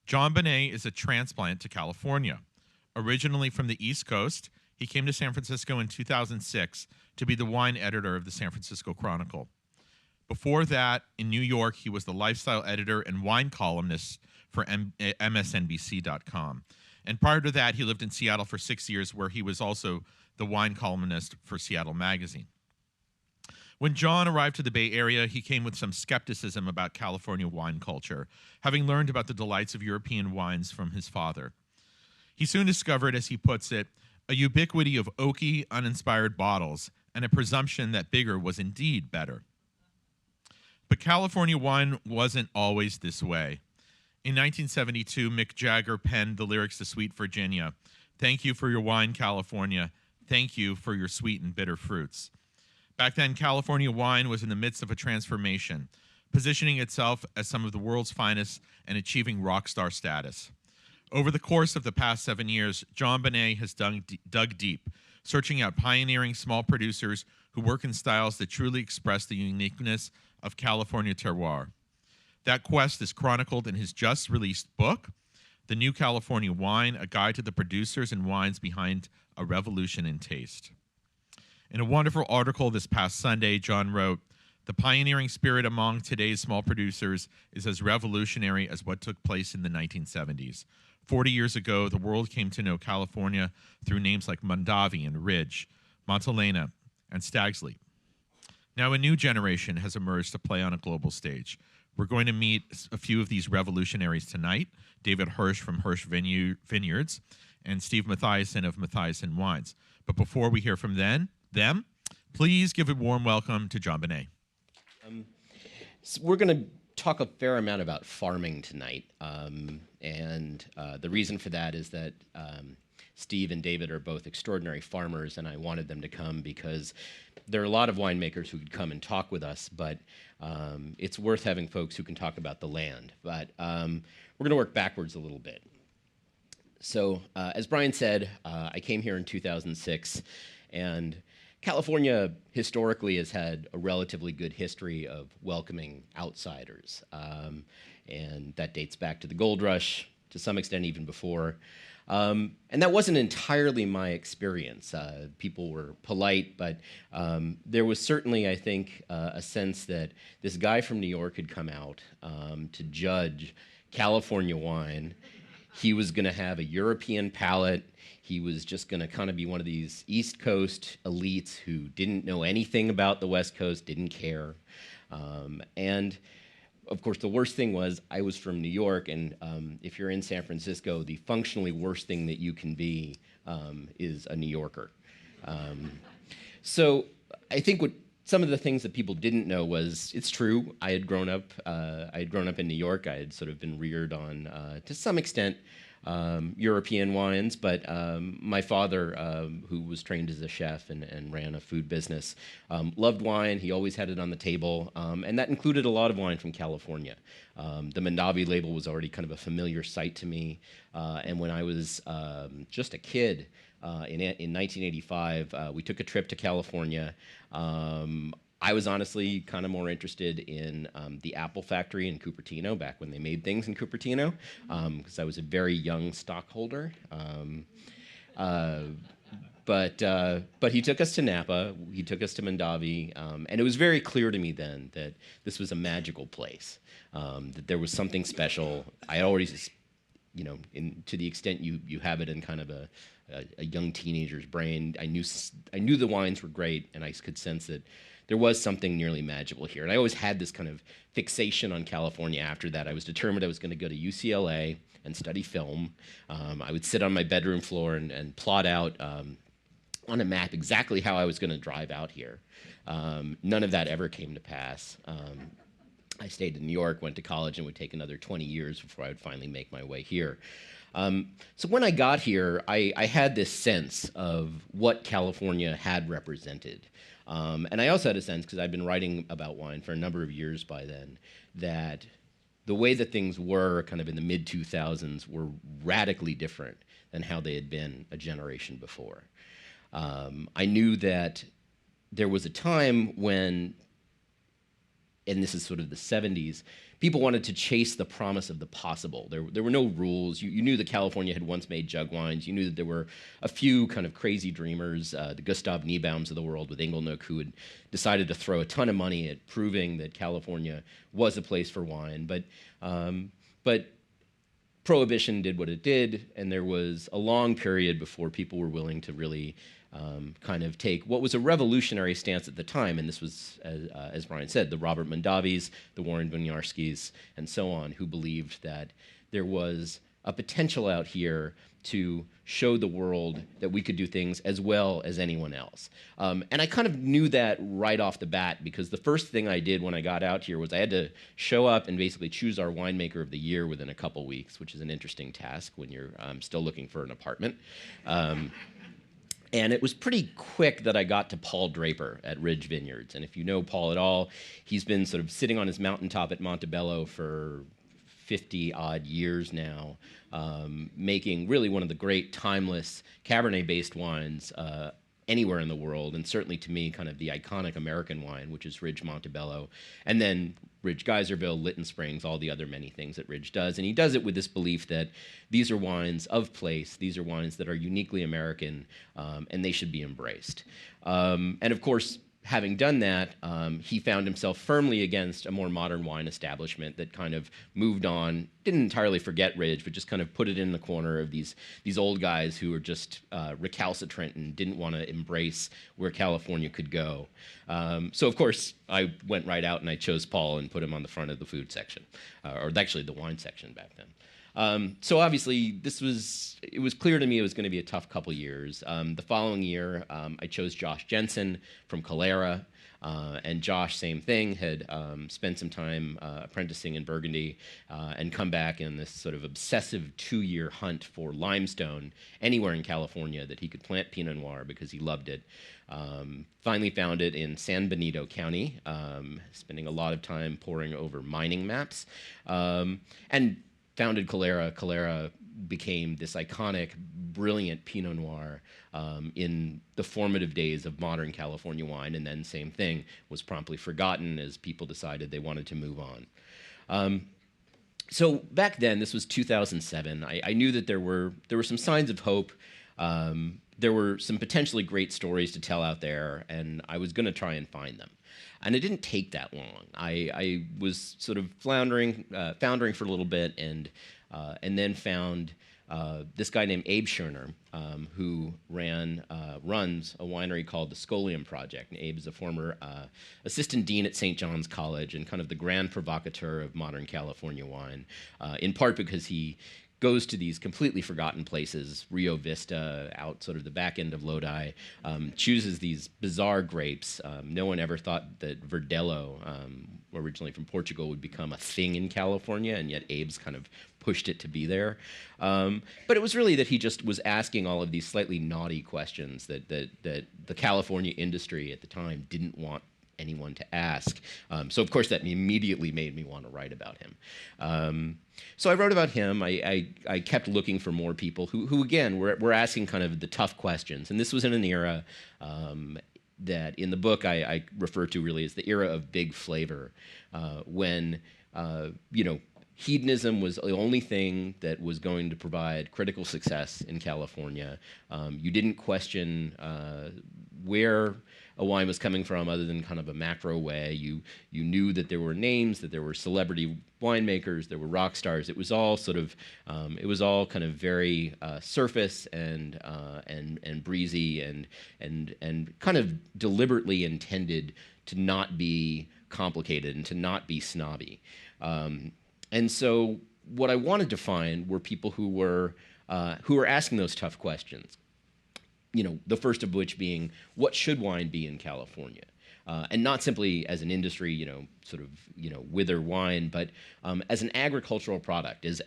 Jon Bonné is a transplant to California. Originally from the East Coast, he came to San Francisco in 2006 to be the wine editor of the San Francisco Chronicle. Before that, in New York, he was the lifestyle editor and wine columnist for MSNBC.com. And prior to that, he lived in Seattle for 6 years, where he was also the wine columnist for Seattle Magazine. When Jon arrived to the Bay Area, he came with some skepticism about California wine culture, having learned about the delights of European wines from his father. He soon discovered, as he puts it, a ubiquity of oaky, uninspired bottles and a presumption that bigger was indeed better. But California wine wasn't always this way. In 1972, Mick Jagger penned the lyrics to Sweet Virginia. Thank you for your wine, California. Thank you for your sweet and bitter fruits. Back then, California wine was in the midst of a transformation, positioning itself as some of the world's finest and achieving rock star status. Over the course of the past 7 years, Jon Bonné has dug deep, searching out pioneering small producers who work in styles that truly express the uniqueness of California terroir. That quest is chronicled in his just-released book, The New California Wine, a guide to the producers and wines behind a revolution in taste. In a wonderful article this past Sunday, Jon wrote, "The pioneering spirit among today's small producers is as revolutionary as what took place in the 1970s. 40 years ago, the world came to know California through names like Mondavi and Ridge, Montelena, and Stag's Leap. Now a new generation has emerged to play on a global stage. We're going to meet a few of these revolutionaries tonight, David Hirsch from Hirsch Vineyards and Steve Matthiasson of Matthiasson Wines. But before we hear from them, please give a warm welcome to Jon Bonné." So we're going to talk a fair amount about farming tonight, and the reason for that is that Steve and David are both extraordinary farmers, and I wanted them to come because there are a lot of winemakers who could come and talk with us, but it's worth having folks who can talk about the land. But we're going to work backwards a little bit. So as Brian said, I came here in 2006, and California historically has had a relatively good history of welcoming outsiders, and that dates back to the gold rush, to some extent even before. And that wasn't entirely my experience. People were polite, but there was certainly, I think, a sense that this guy from New York had come out to judge California wine. He was going to have a European palate. He was just going to kind of be one of these East Coast elites who didn't know anything about the West Coast, didn't care. And of course, the worst thing was I was from New York, and if you're in San Francisco, the functionally worst thing that you can be is a New Yorker. So I think what some of the things that people didn't know was, it's true, I had grown up in New York. I had sort of been reared on, to some extent, European wines, but my father, who was trained as a chef and ran a food business, loved wine. He always had it on the table, and that included a lot of wine from California. The Mondavi label was already kind of a familiar sight to me, and when I was just a kid, in 1985, we took a trip to California. I was honestly kind of more interested in the Apple factory in Cupertino, back when they made things in Cupertino, because I was a very young stockholder. But he took us to Napa, he took us to Mondavi, and it was very clear to me then that this was a magical place, that there was something special. I always, to the extent you have it in kind of a young teenager's brain, I knew the wines were great, and I could sense that there was something nearly magical here. And I always had this kind of fixation on California after that. I was determined I was going to go to UCLA and study film. I would sit on my bedroom floor and plot out on a map exactly how I was going to drive out here. None of that ever came to pass. I stayed in New York, went to college, and would take another 20 years before I would finally make my way here. So when I got here, I had this sense of what California had represented. And I also had a sense, because I'd been writing about wine for a number of years by then, that the way that things were kind of in the mid-2000s were radically different than how they had been a generation before. I knew that there was a time when and this is sort of the 70s, people wanted to chase the promise of the possible. There were no rules. You knew that California had once made jug wines. You knew that there were a few kind of crazy dreamers, the Gustav Niebaums of the world with Inglenook, who had decided to throw a ton of money at proving that California was a place for wine. But Prohibition did what it did, and there was a long period before people were willing to really kind of take what was a revolutionary stance at the time, and this was, as Brian said, the Robert Mondavis, the Warren Winiarskis, and so on, who believed that there was a potential out here to show the world that we could do things as well as anyone else. And I kind of knew that right off the bat, because the first thing I did when I got out here was I had to show up and basically choose our winemaker of the year within a couple weeks, which is an interesting task when you're still looking for an apartment. And it was pretty quick that I got to Paul Draper at Ridge Vineyards. And if you know Paul at all, he's been sort of sitting on his mountaintop at Montebello for 50-odd years now, making really one of the great timeless Cabernet-based wines anywhere in the world, and certainly to me kind of the iconic American wine, which is Ridge Montebello, and then Ridge Geyserville, Lytton Springs, all the other many things that Ridge does. And he does it with this belief that these are wines of place, these are wines that are uniquely American, and they should be embraced. And of course, having done that, he found himself firmly against a more modern wine establishment that kind of moved on, didn't entirely forget Ridge, but just kind of put it in the corner of these old guys who were just recalcitrant and didn't want to embrace where California could go. So of course, I went right out and I chose Paul and put him on the front of the food section, or actually the wine section back then. So obviously, it was clear to me it was going to be a tough couple years. The following year, I chose Josh Jensen from Calera, and Josh, same thing, had spent some time apprenticing in Burgundy and come back in this sort of obsessive 2-year hunt for limestone anywhere in California that he could plant Pinot Noir because he loved it. Finally found it in San Benito County, spending a lot of time poring over mining maps, and founded Calera. Calera became this iconic, brilliant Pinot Noir in the formative days of modern California wine, and then same thing, was promptly forgotten as people decided they wanted to move on. So back then, this was 2007, I knew that there were some signs of hope. There were some potentially great stories to tell out there, and I was going to try and find them. And it didn't take that long. I was sort of foundering for a little bit, and then found this guy named Abe Scherner, who runs a winery called the Scolium Project. And Abe is a former assistant dean at St. John's College and kind of the grand provocateur of modern California wine, in part because he goes to these completely forgotten places, Rio Vista, out sort of the back end of Lodi, chooses these bizarre grapes. No one ever thought that Verdelho, originally from Portugal, would become a thing in California, and yet Abe's kind of pushed it to be there. But it was really that he just was asking all of these slightly naughty questions that the California industry at the time didn't want anyone to ask. So of course that immediately made me want to write about him. So I wrote about him. I kept looking for more people who again, were asking kind of the tough questions. And this was in an era that in the book I refer to really as the era of big flavor, when, hedonism was the only thing that was going to provide critical success in California. You didn't question where a wine was coming from other than kind of a macro way. You knew that there were names, that there were celebrity winemakers, there were rock stars. It was all sort of, kind of very surface and breezy and kind of deliberately intended to not be complicated and to not be snobby. And so what I wanted to find were people who were asking those tough questions. The first of which being, what should wine be in California? And not simply as an industry, wither wine, but as an agricultural product, as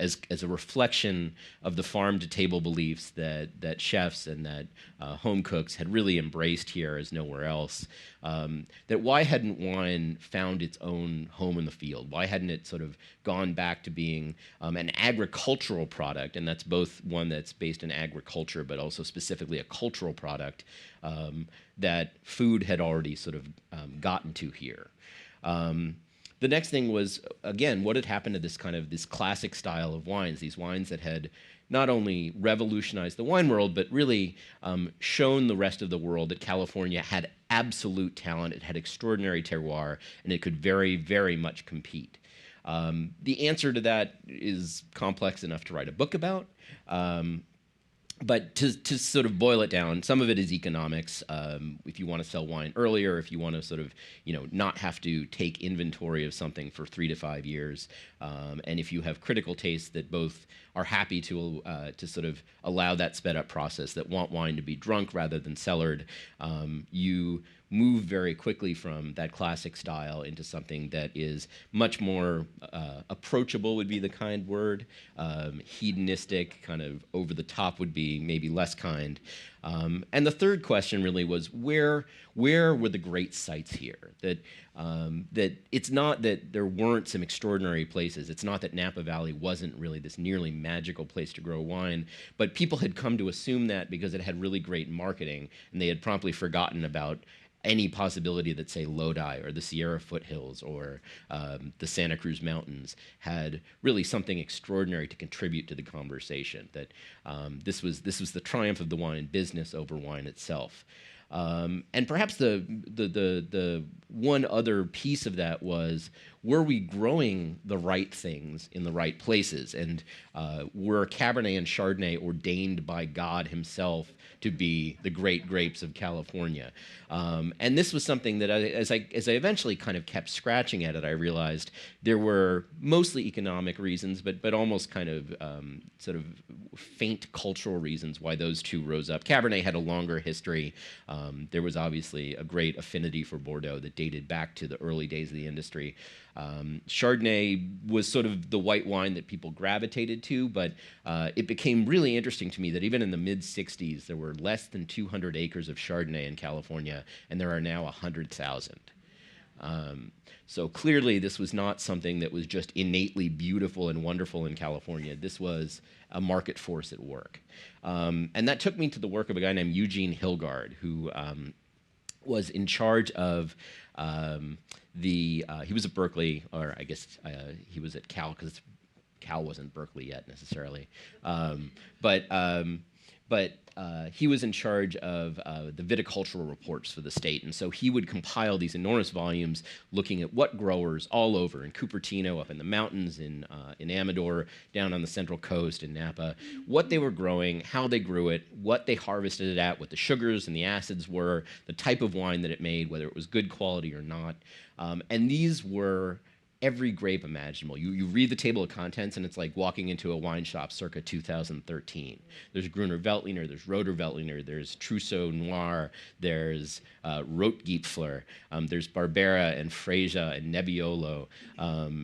a reflection of the farm-to-table beliefs that chefs and that home cooks had really embraced here as nowhere else. That why hadn't wine found its own home in the field? Why hadn't it sort of gone back to being an agricultural product, and that's both one that's based in agriculture, but also specifically a cultural product that food had already sort of gotten to here. The next thing was, again, what had happened to this classic style of wines, these wines that had not only revolutionized the wine world, but really shown the rest of the world that California had absolute talent, it had extraordinary terroir, and it could very, very much compete. The answer to that is complex enough to write a book about. But to sort of boil it down, some of it is economics. If you want to sell wine earlier, if you want to sort of, not have to take inventory of something for 3 to 5 years, and if you have critical tastes that both are happy to sort of allow that sped up process, that want wine to be drunk rather than cellared, you move very quickly from that classic style into something that is much more approachable, would be the kind word. Hedonistic, kind of over the top would be maybe less kind. And the third question really was, where were the great sites here? That it's not that there weren't some extraordinary places. It's not that Napa Valley wasn't really this nearly magical place to grow wine, but people had come to assume that because it had really great marketing, and they had promptly forgotten about any possibility that, say, Lodi or the Sierra foothills or the Santa Cruz Mountains had really something extraordinary to contribute to the conversation, that this was the triumph of the wine business over wine itself. And perhaps the one other piece of that was, were we growing the right things in the right places? And were Cabernet and Chardonnay ordained by God himself to be the great grapes of California? And this was something that as I eventually kind of kept scratching at it, I realized there were mostly economic reasons, but almost kind of sort of faint cultural reasons why those two rose up. Cabernet had a longer history. There was obviously a great affinity for Bordeaux that dated back to the early days of the industry. Chardonnay was sort of the white wine that people gravitated to, but it became really interesting to me that even in the mid-'60s, there were less than 200 acres of Chardonnay in California, and there are now 100,000. So clearly, this was not something that was just innately beautiful and wonderful in California. This was a market force at work. And that took me to the work of a guy named Eugene Hilgard, who was in charge of he was at Berkeley, or I guess he was at Cal, because Cal wasn't Berkeley yet necessarily. But he was in charge of the viticultural reports for the state, and so he would compile these enormous volumes looking at what growers all over, in Cupertino, up in the mountains, in Amador, down on the Central Coast, in Napa, what they were growing, how they grew it, what they harvested it at, what the sugars and the acids were, the type of wine that it made, whether it was good quality or not. And these were every grape imaginable. You read the table of contents, and it's like walking into a wine shop circa 2013. There's Gruner Veltliner, there's Roter Veltliner, there's Trousseau Noir, there's Rotgipfler, there's Barbera and Freja and Nebbiolo,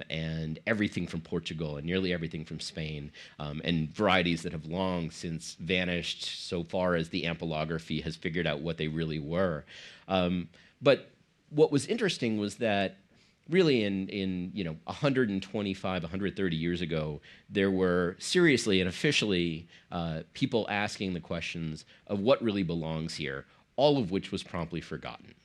and everything from Portugal and nearly everything from Spain, and varieties that have long since vanished so far as the ampelography has figured out what they really were. But what was interesting was that really in 125, 130 years ago, there were seriously and officially people asking the questions of what really belongs here, all of which was promptly forgotten.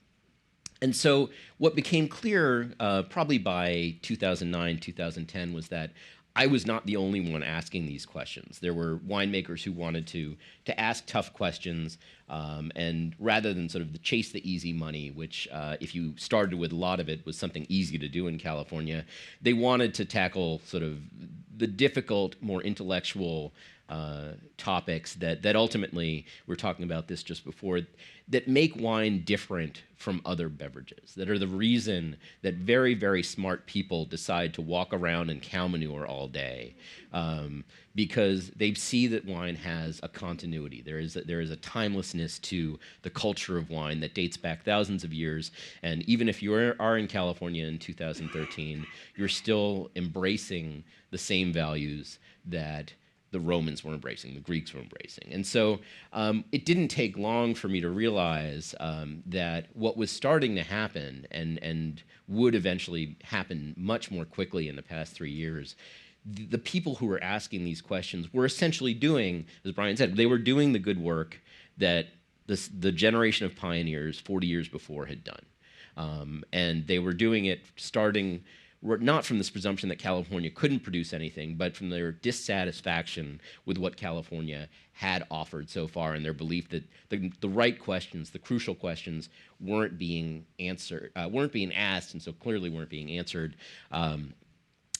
And so what became clear probably by 2009, 2010 was that I was not the only one asking these questions. There were winemakers who wanted to ask tough questions, and rather than sort of chase the easy money, which if you started with a lot of it was something easy to do in California, they wanted to tackle sort of the difficult, more intellectual topics that ultimately, we were talking about this just before, that make wine different from other beverages, that are the reason that very, very smart people decide to walk around in cow manure all day, because they see that wine has a continuity. There is a timelessness to the culture of wine that dates back thousands of years, and even if you are in California in 2013, you're still embracing the same values that the Romans were embracing, the Greeks were embracing. And so it didn't take long for me to realize that what was starting to happen and would eventually happen much more quickly in the past 3 years, the people who were asking these questions were essentially doing, as Brian said, they were doing the good work that the generation of pioneers 40 years before had done. And they were doing it starting not from this presumption that California couldn't produce anything, but from their dissatisfaction with what California had offered so far, and their belief that the right questions, the crucial questions, weren't being asked, and so clearly weren't being answered.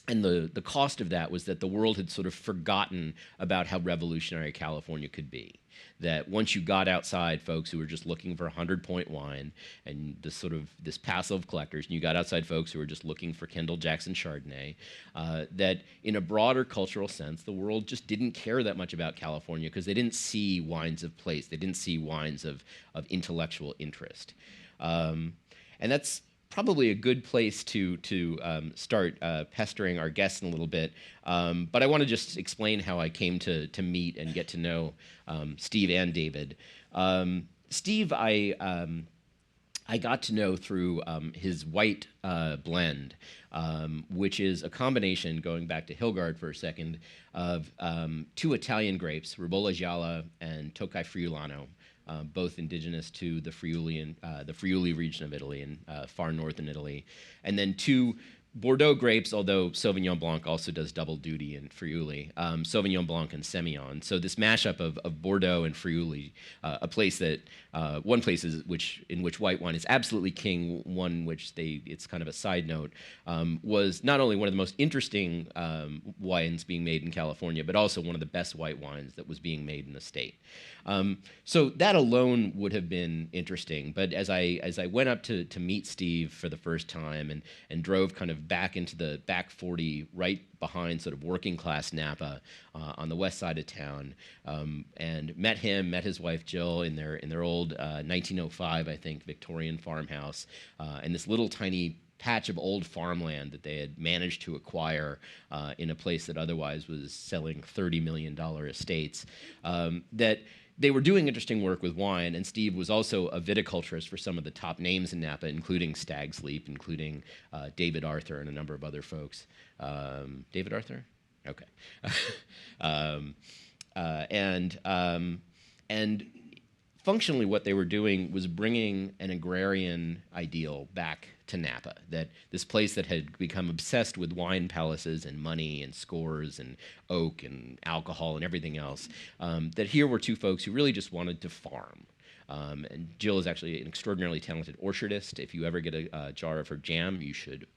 And the cost of that was that the world had sort of forgotten about how revolutionary California could be. That once you got outside folks who were just looking for 100-point wine and this passive collectors, and you got outside folks who were just looking for Kendall Jackson Chardonnay, that in a broader cultural sense, the world just didn't care that much about California because they didn't see wines of place. They didn't see wines of intellectual interest. And that's probably a good place to start pestering our guests in a little bit. But I want to just explain how I came to meet and get to know Steve and David. Steve, I got to know through his white blend, which is a combination, going back to Hilgard for a second, of two Italian grapes, Ribolla Gialla and Tokai Friulano, both indigenous to the Friuli region of Italy and far northern Italy, and then two Bordeaux grapes, although Sauvignon Blanc also does double duty in Friuli, Sauvignon Blanc and Semillon. So this mashup of Bordeaux and Friuli, one place in which white wine is absolutely king, one which it's kind of a side note, was not only one of the most interesting wines being made in California, but also one of the best white wines that was being made in the state. So that alone would have been interesting. But as I went up to meet Steve for the first time and drove kind of back into the back 40, right behind sort of working class Napa on the west side of town, and met his wife Jill in their old 1905, I think, Victorian farmhouse, and this little tiny patch of old farmland that they had managed to acquire in a place that otherwise was selling $30 million estates, that they were doing interesting work with wine, and Steve was also a viticulturist for some of the top names in Napa, including Stag's Leap, including David Arthur and a number of other folks. David Arthur? Okay. And functionally what they were doing was bringing an agrarian ideal back to Napa, that this place that had become obsessed with wine palaces and money and scores and oak and alcohol and everything else, that here were two folks who really just wanted to farm. And Jill is actually an extraordinarily talented orchardist. If you ever get a jar of her jam, you should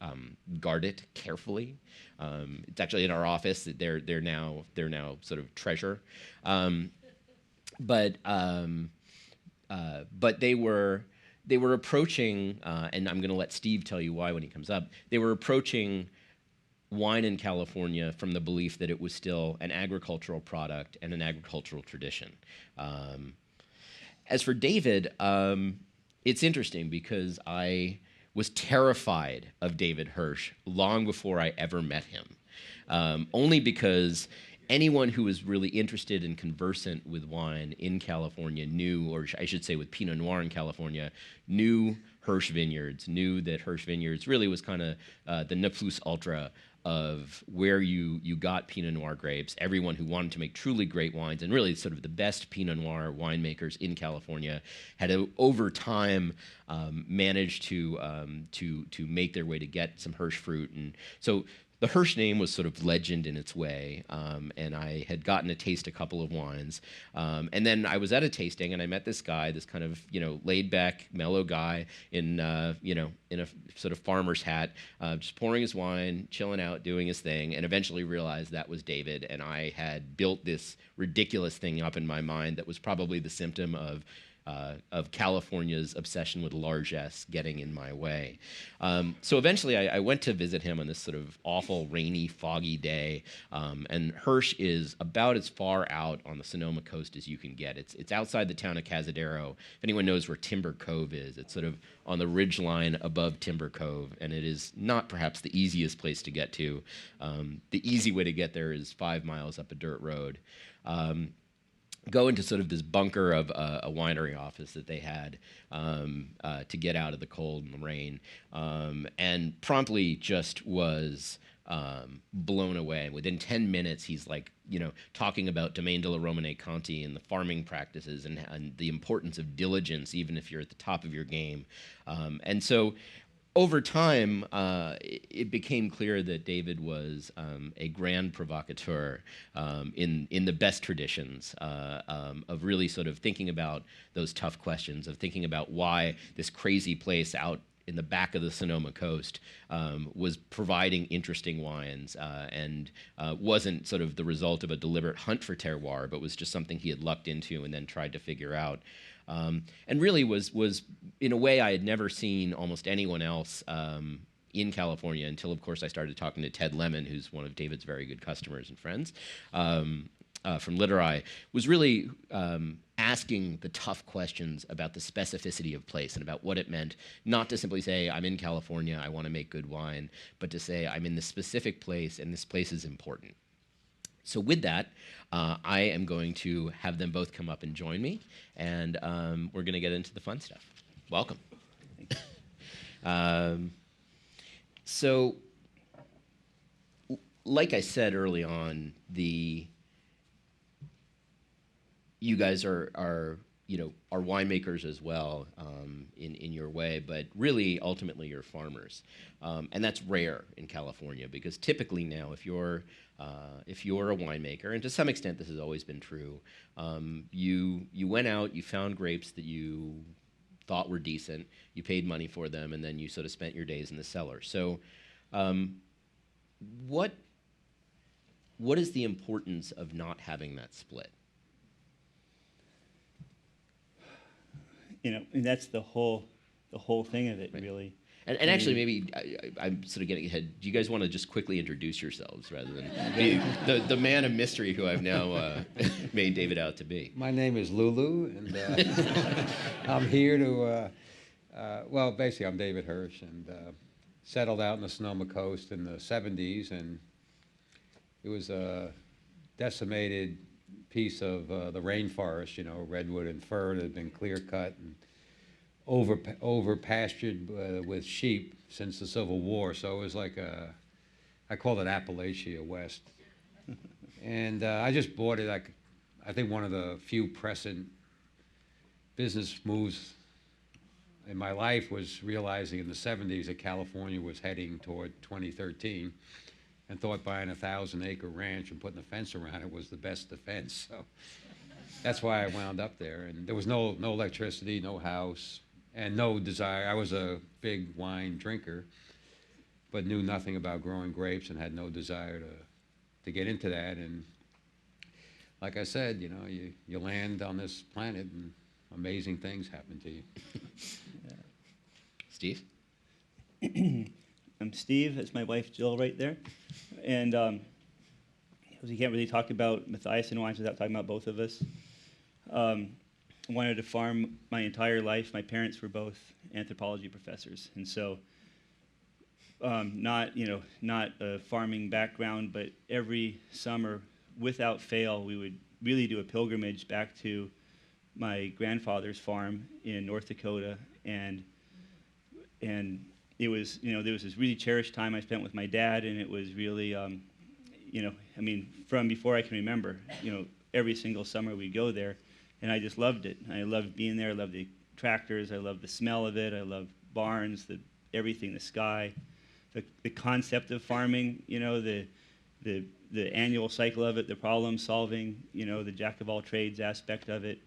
guard it carefully. It's actually in our office. They're now sort of treasure. But they were approaching, and I'm going to let Steve tell you why when he comes up. They were approaching wine in California from the belief that it was still an agricultural product and an agricultural tradition. As for David, it's interesting because I was terrified of David Hirsch long before I ever met him, only because anyone who was really interested and conversant with wine in California knew, or I should say with Pinot Noir in California, knew Hirsch Vineyards, knew that Hirsch Vineyards really was kind of the ne plus ultra of where you got Pinot Noir grapes. Everyone who wanted to make truly great wines, and really sort of the best Pinot Noir winemakers in California, had over time managed to make their way to get some Hirsch fruit. And so the Hirsch name was sort of legend in its way, and I had gotten to taste a couple of wines. And then I was at a tasting, and I met this guy, this kind of, laid-back, mellow guy in a sort of farmer's hat, just pouring his wine, chilling out, doing his thing, and eventually realized that was David, and I had built this ridiculous thing up in my mind that was probably the symptom of California's obsession with largesse getting in my way. So eventually I went to visit him on this sort of awful, rainy, foggy day, and Hirsch is about as far out on the Sonoma coast as you can get. It's outside the town of Cazadero. If anyone knows where Timber Cove is, it's sort of on the ridge line above Timber Cove, and it is not perhaps the easiest place to get to. The easy way to get there is 5 miles up a dirt road. Go into sort of this bunker of a winery office that they had to get out of the cold and the rain, and promptly just was blown away. Within 10 minutes, he's like, talking about Domaine de la Romane Conti and the farming practices and the importance of diligence, even if you're at the top of your game. And so over time, it became clear that David was a grand provocateur in the best traditions of really sort of thinking about those tough questions, of thinking about why this crazy place out in the back of the Sonoma coast was providing interesting wines and wasn't sort of the result of a deliberate hunt for terroir, but was just something he had lucked into and then tried to figure out. And really was in a way I had never seen almost anyone else in California until, of course, I started talking to Ted Lemon, who's one of David's very good customers and friends from Literati, was really asking the tough questions about the specificity of place and about what it meant, not to simply say, I'm in California, I want to make good wine, but to say, I'm in this specific place, and this place is important. So with that, I am going to have them both come up and join me, and we're going to get into the fun stuff. Welcome. So, like I said early on, you guys are winemakers as well in your way, but really ultimately you're farmers, and that's rare in California because typically now if you're a winemaker, and to some extent this has always been true, you went out, you found grapes that you thought were decent, you paid money for them, and then you sort of spent your days in the cellar. So, what is the importance of not having that split? And that's the whole thing of it, right. Really. And actually, maybe I'm sort of getting ahead. Do you guys want to just quickly introduce yourselves rather than the man of mystery who I've now made David out to be? My name is Lulu, and I'm here to, well, basically I'm David Hirsch, and settled out in the Sonoma coast in the 70s, and it was a decimated piece of the rainforest, redwood and fir that had been clear cut and over pastured with sheep since the Civil War. So it was like I call it Appalachia West. And I just bought it. I think one of the few prescient business moves in my life was realizing in the 70s that California was heading toward 2013. And thought buying a 1,000-acre ranch and putting a fence around it was the best defense. So that's why I wound up there. And there was no electricity, no house, and no desire. I was a big wine drinker, but knew nothing about growing grapes and had no desire to get into that. And like I said, you land on this planet and amazing things happen to you. Yeah. Steve? I'm Steve. That's my wife, Jill, right there. And you can't really talk about Matthiasson wines without talking about both of us. I wanted to farm my entire life. My parents were both anthropology professors, and so not a farming background, but every summer, without fail, we would really do a pilgrimage back to my grandfather's farm in North Dakota, and it was, there was this really cherished time I spent with my dad, and it was really, from before I can remember, every single summer we'd go there, and I just loved it. I loved being there. I loved the tractors. I loved the smell of it. I loved barns, everything, the sky, the concept of farming, the annual cycle of it, the problem solving, the jack of all trades aspect of it.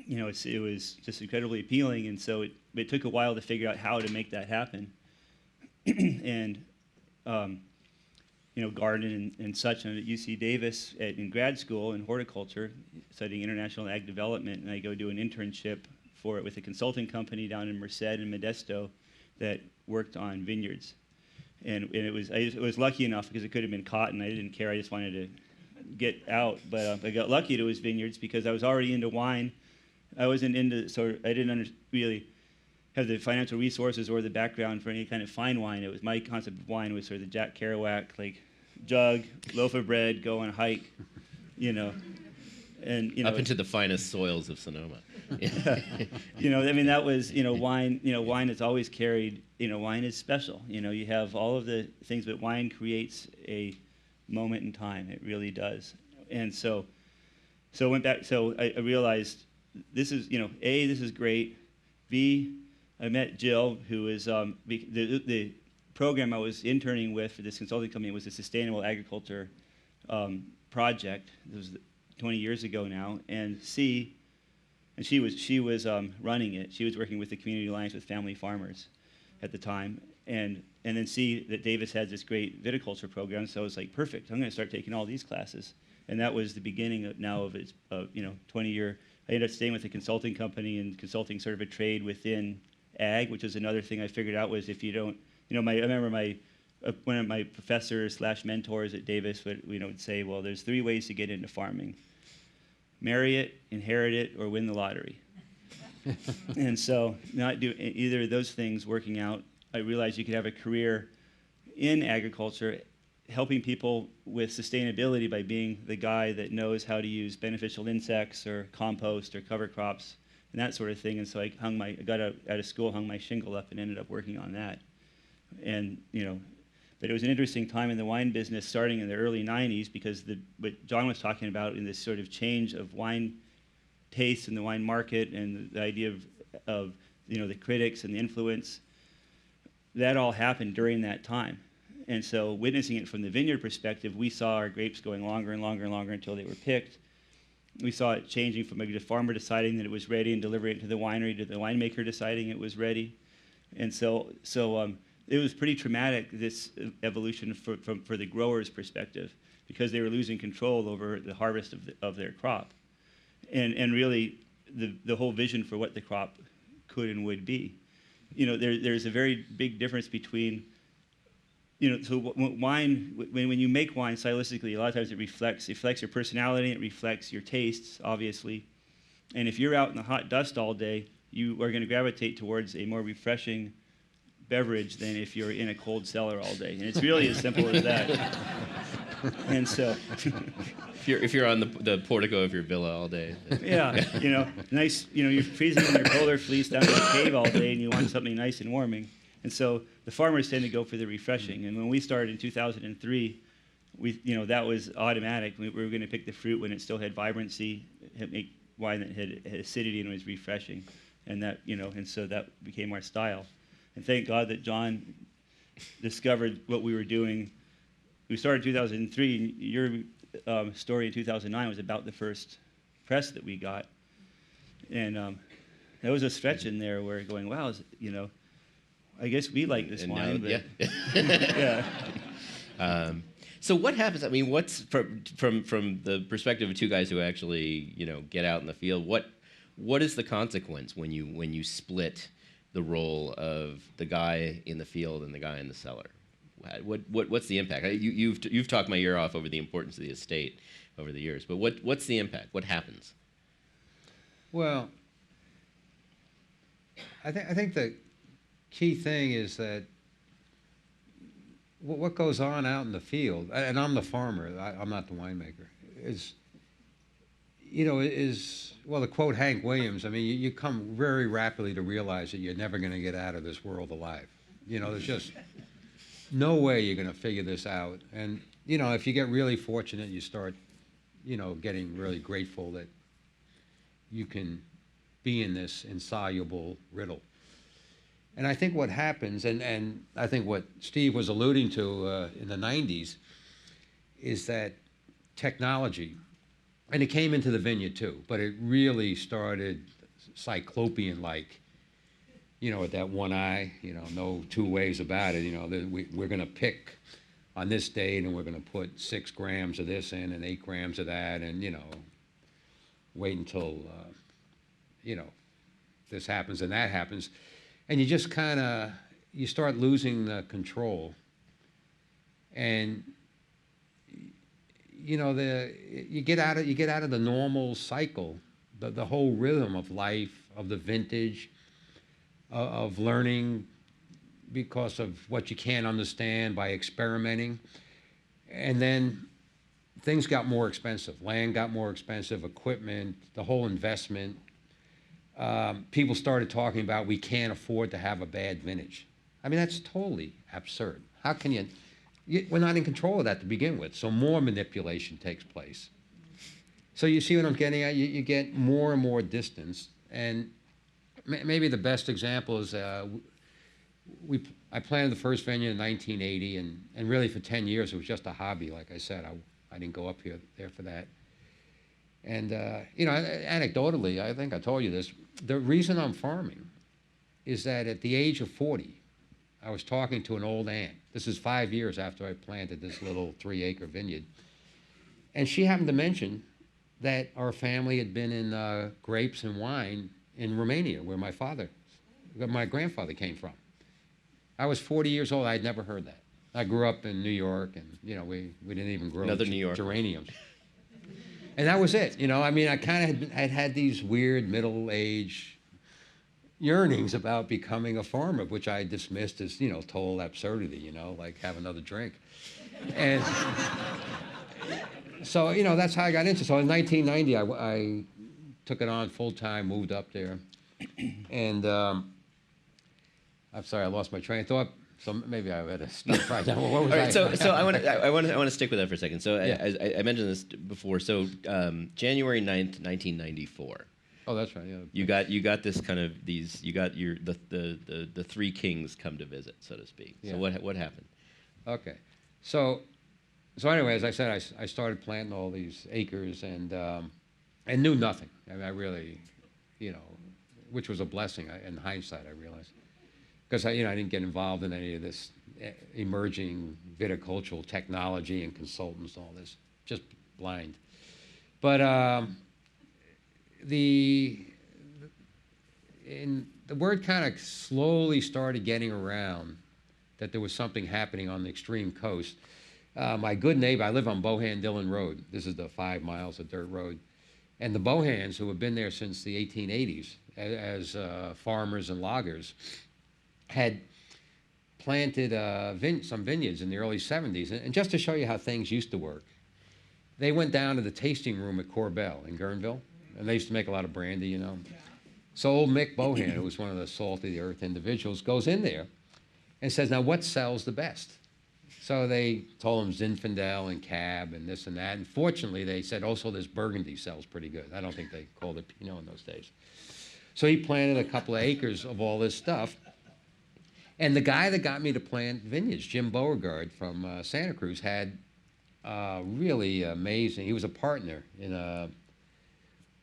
It was just incredibly appealing, and so it took a while to figure out how to make that happen. And garden and such. And at UC Davis in grad school in horticulture, studying international ag development, and I go do an internship for it with a consulting company down in Merced and Modesto that worked on vineyards. And it was lucky enough because it could have been cotton. I didn't care. I just wanted to get out. But I got lucky it was vineyards because I was already into wine. I wasn't into I didn't really have the financial resources or the background for any kind of fine wine. It was my concept of wine was sort of the Jack Kerouac, like jug, loaf of bread, go on a hike, and up into the finest soils of Sonoma. That was wine. Wine has always carried. Wine is special. You have all of the things, but wine creates a moment in time. It really does. And so I went back. So I realized this is A, this is great. B, I met Jill, who is the program I was interning with for this consulting company was a sustainable agriculture project. It was 20 years ago now, and she was running it. She was working with the Community Alliance with Family Farmers at the time, and then see that Davis had this great viticulture program. So I was like, perfect. I'm going to start taking all these classes, and that was the beginning of its 20-year. I ended up staying with a consulting company and consulting sort of a trade within ag, which is another thing I figured out was if you don't, I remember one of my professors / mentors at Davis would say, well, there's 3 ways to get into farming: marry it, inherit it, or win the lottery. And so not do either of those things working out, I realized you could have a career in agriculture helping people with sustainability by being the guy that knows how to use beneficial insects or compost or cover crops and that sort of thing. And so I got out of school, hung my shingle up, and ended up working on that. And but it was an interesting time in the wine business, starting in the early '90s, because what John was talking about in this sort of change of wine taste in the wine market and the idea of the critics and the influence, that all happened during that time. And so witnessing it from the vineyard perspective, we saw our grapes going longer and longer and longer until they were picked. We saw it changing from the farmer deciding that it was ready and delivering it to the winery to the winemaker deciding it was ready. And so it was pretty traumatic, this evolution for the grower's perspective, because they were losing control over the harvest of their crop. And really the whole vision for what the crop could and would be. There's a very big difference between so wine, when you make wine stylistically, a lot of times it reflects your personality, it reflects your tastes, obviously. And if you're out in the hot dust all day, you are going to gravitate towards a more refreshing beverage than if you're in a cold cellar all day. And it's really as simple as that. And so, if you're on the portico of your villa all day. Yeah, nice. You're freezing in your polar fleece down in the cave all day, and you want something nice and warming. And so the farmers tend to go for the refreshing. And when we started in 2003, that was automatic. We were going to pick the fruit when it still had vibrancy, make wine that had acidity and was refreshing, and and so that became our style. And thank God that John discovered what we were doing. We started in 2003. Your story in 2009 was about the first press that we got, and there was a stretch in there where going, wow, I guess we like this wine, but yeah. So what happens? I mean, what's from the perspective of 2 guys who actually get out in the field? What is the consequence when you split the role of the guy in the field and the guy in the cellar? What's the impact? You've talked my ear off over the importance of the estate over the years, but what's the impact? What happens? Well, I think the key thing is that what goes on out in the field, and I'm the farmer, I'm not the winemaker, is well, to quote Hank Williams, I mean, you come very rapidly to realize that you're never going to get out of this world alive. There's just no way you're going to figure this out. And, if you get really fortunate, you start, getting really grateful that you can be in this insoluble riddle. And I think what happens, and I think what Steve was alluding to in the 90s, is that technology, and it came into the vineyard too, but it really started cyclopean-like, with that one eye, no 2 ways about it. We're going to pick on this date, and we're going to put 6 grams of this in and 8 grams of that, and, wait until, this happens and that happens. And you just you start losing the control. And, you get out of the normal cycle, the whole rhythm of life, of the vintage, of learning because of what you can't understand by experimenting. And then things got more expensive. Land got more expensive, equipment, the whole investment. People started talking about we can't afford to have a bad vintage. I mean, that's totally absurd. How can we're not in control of that to begin with, so more manipulation takes place. So you see what I'm getting at? You get more and more distance, and maybe the best example is I planted the first vineyard in 1980, and really for 10 years it was just a hobby. Like I said, I didn't go up there for that. And anecdotally, I think I told you this. The reason I'm farming is that at the age of 40, I was talking to an old aunt. This is 5 years after I planted this little 3-acre vineyard, and she happened to mention that our family had been in grapes and wine in Romania, where my grandfather came from. I was 40 years old. I'd never heard that. I grew up in New York, and we didn't even grow Another New York geraniums. And that was it. I mean, I kind of had these weird middle-age yearnings about becoming a farmer, which I dismissed as total absurdity. Like have another drink. And so that's how I got into it. So in 1990, I took it on full time, moved up there, and I'm sorry, I lost my train of thought. So maybe I better stop right now. What was All right, so I want to stick with that for a second. So Yeah. I mentioned this before. So January 9th, 1994. Oh, that's right. Yeah. You got this kind of these. You got the three kings come to visit, so to speak. So Yeah. what happened? Okay. So anyway, as I said, I started planting all these acres and knew nothing. I mean, I really, which was a blessing in hindsight, I realized. Because I didn't get involved in any of this emerging viticultural technology and consultants and all this, just blind. But the word kind of slowly started getting around that there was something happening on the extreme coast. My good neighbor, I live on Bohan Dillon Road. This is the 5 miles of dirt road. And the Bohans, who have been there since the 1880s as farmers and loggers, had planted some vineyards in the early 70s. And just to show you how things used to work, they went down to the tasting room at Corbel in Guerneville, and they used to make a lot of brandy, So old Mick Bohan, who was one of the salt-of-the-earth individuals, goes in there and says, now what sells the best? So they told him Zinfandel and Cab and this and that. And fortunately, they said, also this Burgundy sells pretty good. I don't think they called it Pinot in those days. So he planted a couple of acres of all this stuff. And the guy that got me to plant vineyards, Jim Beauregard from Santa Cruz, had really amazing, he was a partner in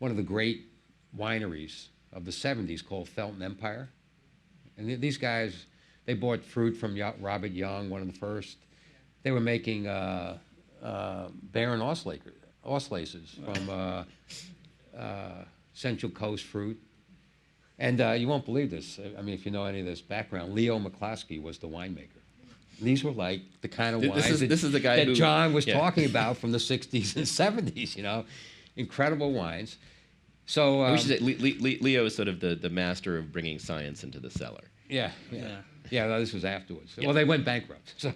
one of the great wineries of the 70s called Felton Empire. And these guys, they bought fruit from Robert Young, one of the first. They were making Baron Auslaces from Central Coast fruit. And you won't believe this. I mean, if you know any of this background, Leo McCloskey was the winemaker. These were like the kind of wines This is the guy that who, John was yeah. talking about from the 60s and 70s, Incredible wines. So We should say Leo is sort of the master of bringing science into the cellar. Yeah. No, this was afterwards. Yeah. Well, they went bankrupt. So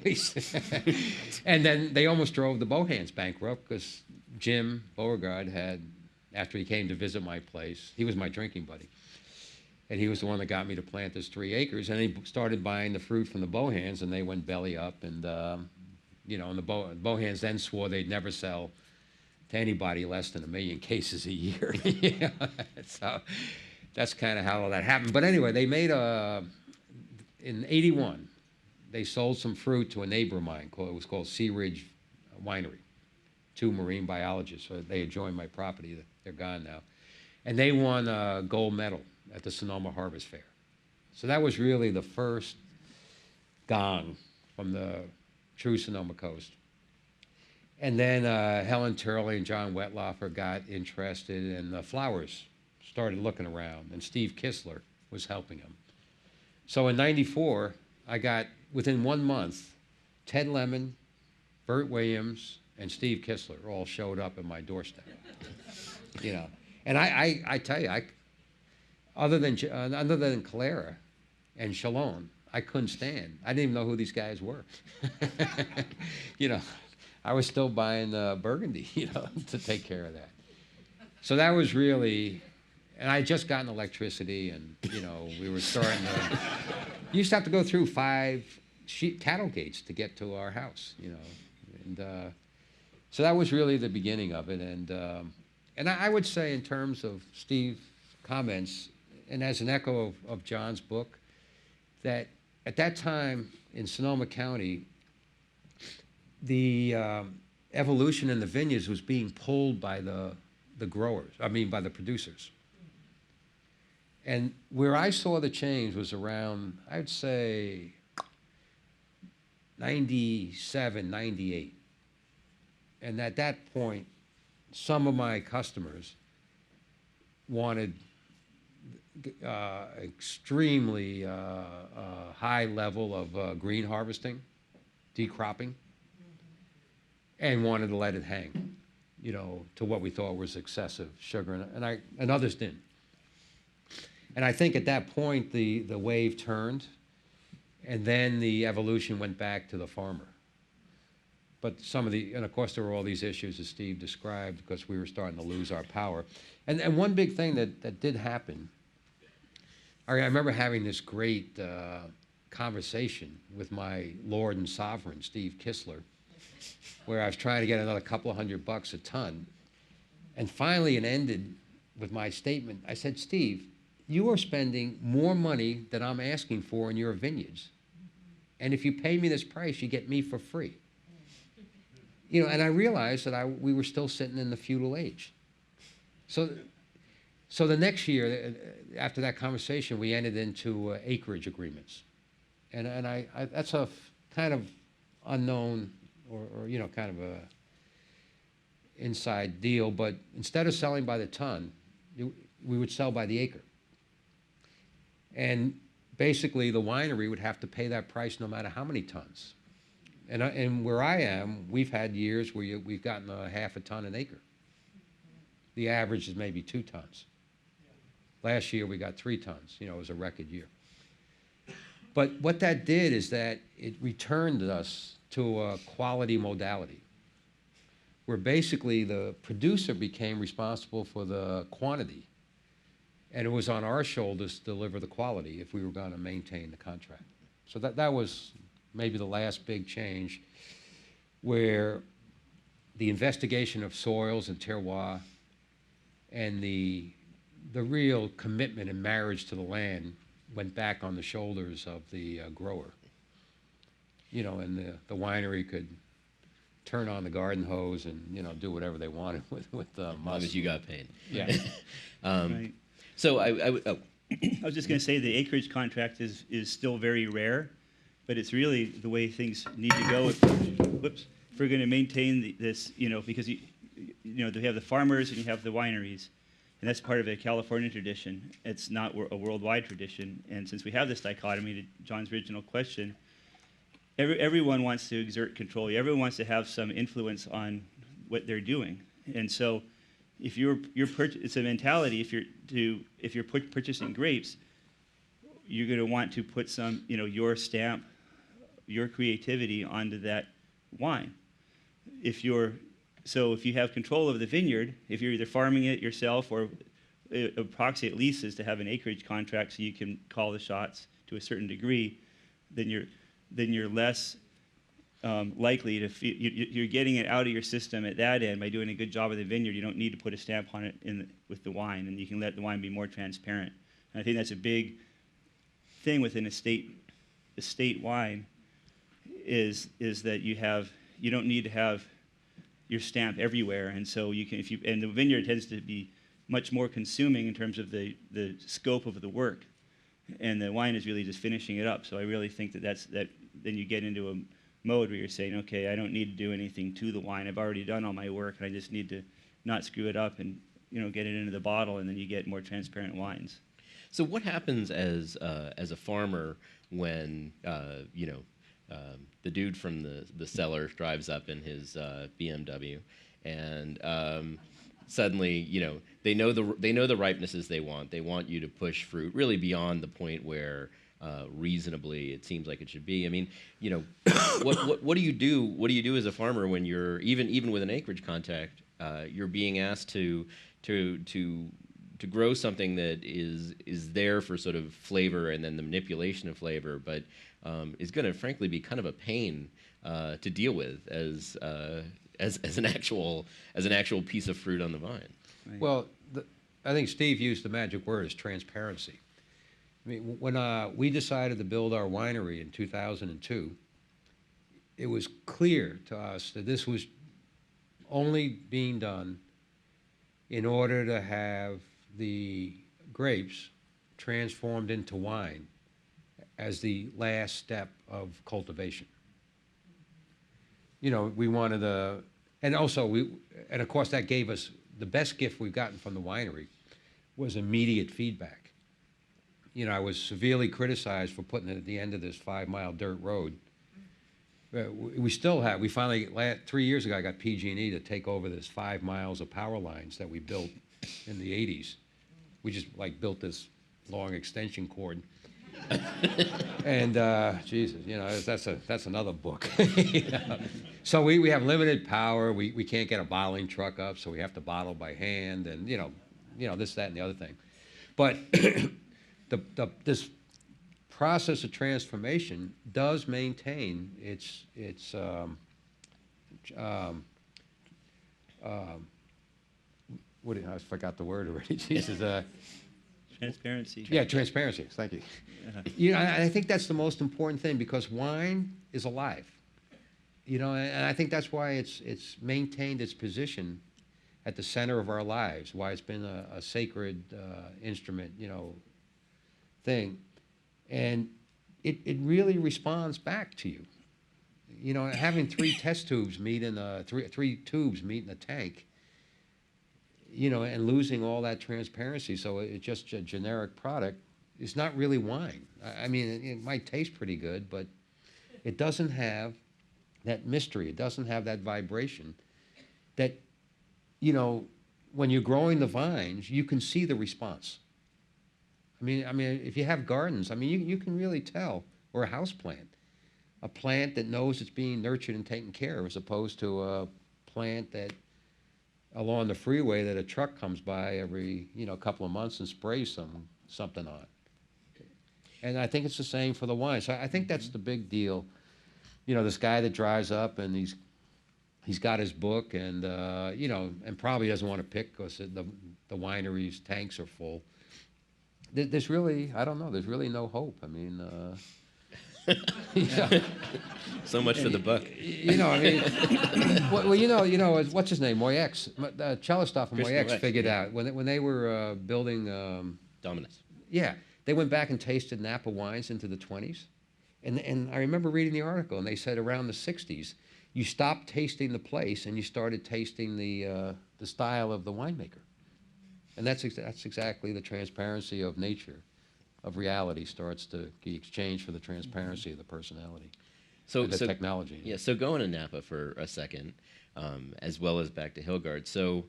and then they almost drove the Bohans bankrupt because Jim Beauregard had, after he came to visit my place, he was my drinking buddy. And he was the one that got me to plant this 3 acres. And he started buying the fruit from the Bohans, and they went belly up. And, and the Bohans then swore they'd never sell to anybody less than 1 million cases a year. So that's kind of how all that happened. But anyway, they made in 81, they sold some fruit to a neighbor of mine. It was called Sea Ridge Winery. 2 marine biologists. So they had joined my property. They're gone now. And they won a gold medal at the Sonoma Harvest Fair. So that was really the first gong from the true Sonoma coast. And then Helen Turley and John Wetlaufer got interested, and the flowers started looking around, and Steve Kistler was helping them. So in '94, I got, within 1 month, Ted Lemon, Bert Williams, and Steve Kistler all showed up at my doorstep. And I tell you, other than Calera and Chalon, I couldn't stand. I didn't even know who these guys were. I was still buying Burgundy, to take care of that. So that was really, and I had just gotten electricity, and we were starting to. You used to have to go through 5 cattle gates to get to our house, and so that was really the beginning of it. And I would say, in terms of Steve's comments, and as an echo of John's book, that at that time in Sonoma County, the evolution in the vineyards was being pulled by the growers, by the producers. And where I saw the change was around, I'd say, 97, 98. And at that point, some of my customers wanted extremely high level of green harvesting, decropping, and wanted to let it hang, to what we thought was excessive sugar, and others didn't. And I think at that point the wave turned, and then the evolution went back to the farmer. But and of course there were all these issues as Steve described, because we were starting to lose our power. And one big thing that did happen, I remember having this great conversation with my Lord and Sovereign, Steve Kistler, where I was trying to get another couple of $100 a ton. And finally it ended with my statement. I said, Steve, you are spending more money than I'm asking for in your vineyards. And if you pay me this price, you get me for free. And I realized that we were still sitting in the feudal age. So the next year, after that conversation, we entered into acreage agreements. And that's a kind of unknown or kind of a inside deal, but instead of selling by the ton, we would sell by the acre. And basically the winery would have to pay that price no matter how many tons. And where I am, we've had years where we've gotten a half a ton an acre. The average is maybe 2 tons. Last year we got 3 tons. It was a record year. But what that did is that it returned us to a quality modality, where basically the producer became responsible for the quantity, and it was on our shoulders to deliver the quality if we were going to maintain the contract. So that was maybe the last big change, where the investigation of soils and terroir and the real commitment and marriage to the land went back on the shoulders of the grower. And the winery could turn on the garden hose and do whatever they wanted with the As long as you got paid. Yeah. Right. So I was just going to say the acreage contract is still very rare, but it's really the way things need to go. If we're going to maintain this, because you have the farmers and you have the wineries, and that's part of a California tradition. It's not a worldwide tradition. And since we have this dichotomy, to John's original question, everyone wants to exert control. Everyone wants to have some influence on what they're doing. And so, if it's a mentality. If you're purchasing grapes, you're going to want to put some, your stamp, your creativity onto that wine. If you have control of the vineyard, if you're either farming it yourself or a proxy at least is to have an acreage contract so you can call the shots to a certain degree, then you're less likely to feel you're getting it out of your system at that end by doing a good job of the vineyard. You don't need to put a stamp on it with the wine, and you can let the wine be more transparent. And I think that's a big thing with an estate wine is that you don't need to have your stamp everywhere, and so you can and the vineyard tends to be much more consuming in terms of the scope of the work, and the wine is really just finishing it up. So I really think that then you get into a mode where you're saying, okay, I don't need to do anything to the wine. I've already done all my work, and I just need to not screw it up and get it into the bottle, and then you get more transparent wines. So what happens as a farmer when the dude from the cellar drives up in his BMW, and suddenly they know the ripenesses they want. They want you to push fruit really beyond the point where reasonably it seems like it should be. I mean, what do you do? What do you do as a farmer when you're even with an acreage contract? You're being asked to grow something that is there for sort of flavor and then the manipulation of flavor, but is going to frankly be kind of a pain to deal with as an actual piece of fruit on the vine. Well, I think Steve used the magic word is transparency. I mean, when we decided to build our winery in 2002, it was clear to us that this was only being done in order to have the grapes transformed into wine as the last step of cultivation. You know, we wanted to, and of course that gave us the best gift we've gotten from the winery was immediate feedback. You know, I was severely criticized for putting it at the end of this 5-mile dirt road. We still have, we finally, 3 years ago, I got PG&E to take over this 5 miles of power lines that we built in the 80s. We just like built this long extension cord. And Jesus, you know, that's another book. You know? So we have limited power. We can't get a bottling truck up, so we have to bottle by hand, and you know this, that, and the other thing. But this process of transformation does maintain its I forgot the word already. Jesus. Transparency. Yeah, transparency. Thank you. You know, I think that's the most important thing because wine is alive. You know, and I think that's why it's maintained its position at the center of our lives. Why it's been a sacred instrument, you know, thing, and it really responds back to you. You know, having three test tubes meet in three tubes meet in a tank. You know, and losing all that transparency, so it's just a generic product. It's not really wine. I mean, it might taste pretty good, but it doesn't have that mystery. It doesn't have that vibration that, you know, when you're growing the vines, you can see the response. I mean, if you have gardens, I mean, you can really tell, or a house plant, a plant that knows it's being nurtured and taken care of, as opposed to a plant that along the freeway that a truck comes by every, you know, couple of months and sprays something on it. And I think it's the same for the wine. So I think that's the big deal. You know, this guy that drives up and he's got his book and, you know, and probably doesn't want to pick because the winery's tanks are full. There's really, I don't know, there's really no hope. I mean, yeah. So much for the book. You know, I mean, well, you know, what's his name? Moyex, Chellistoff and Moyex figured out when they were building Dominus. Yeah, they went back and tasted Napa wines into the 20s, and I remember reading the article, and they said around the 60s, you stopped tasting the place and you started tasting the style of the winemaker, and that's exactly the transparency of nature. Of reality starts to be exchanged for the transparency of the personality, the technology. Yeah, so going to Napa for a second, as well as back to Hilgard. So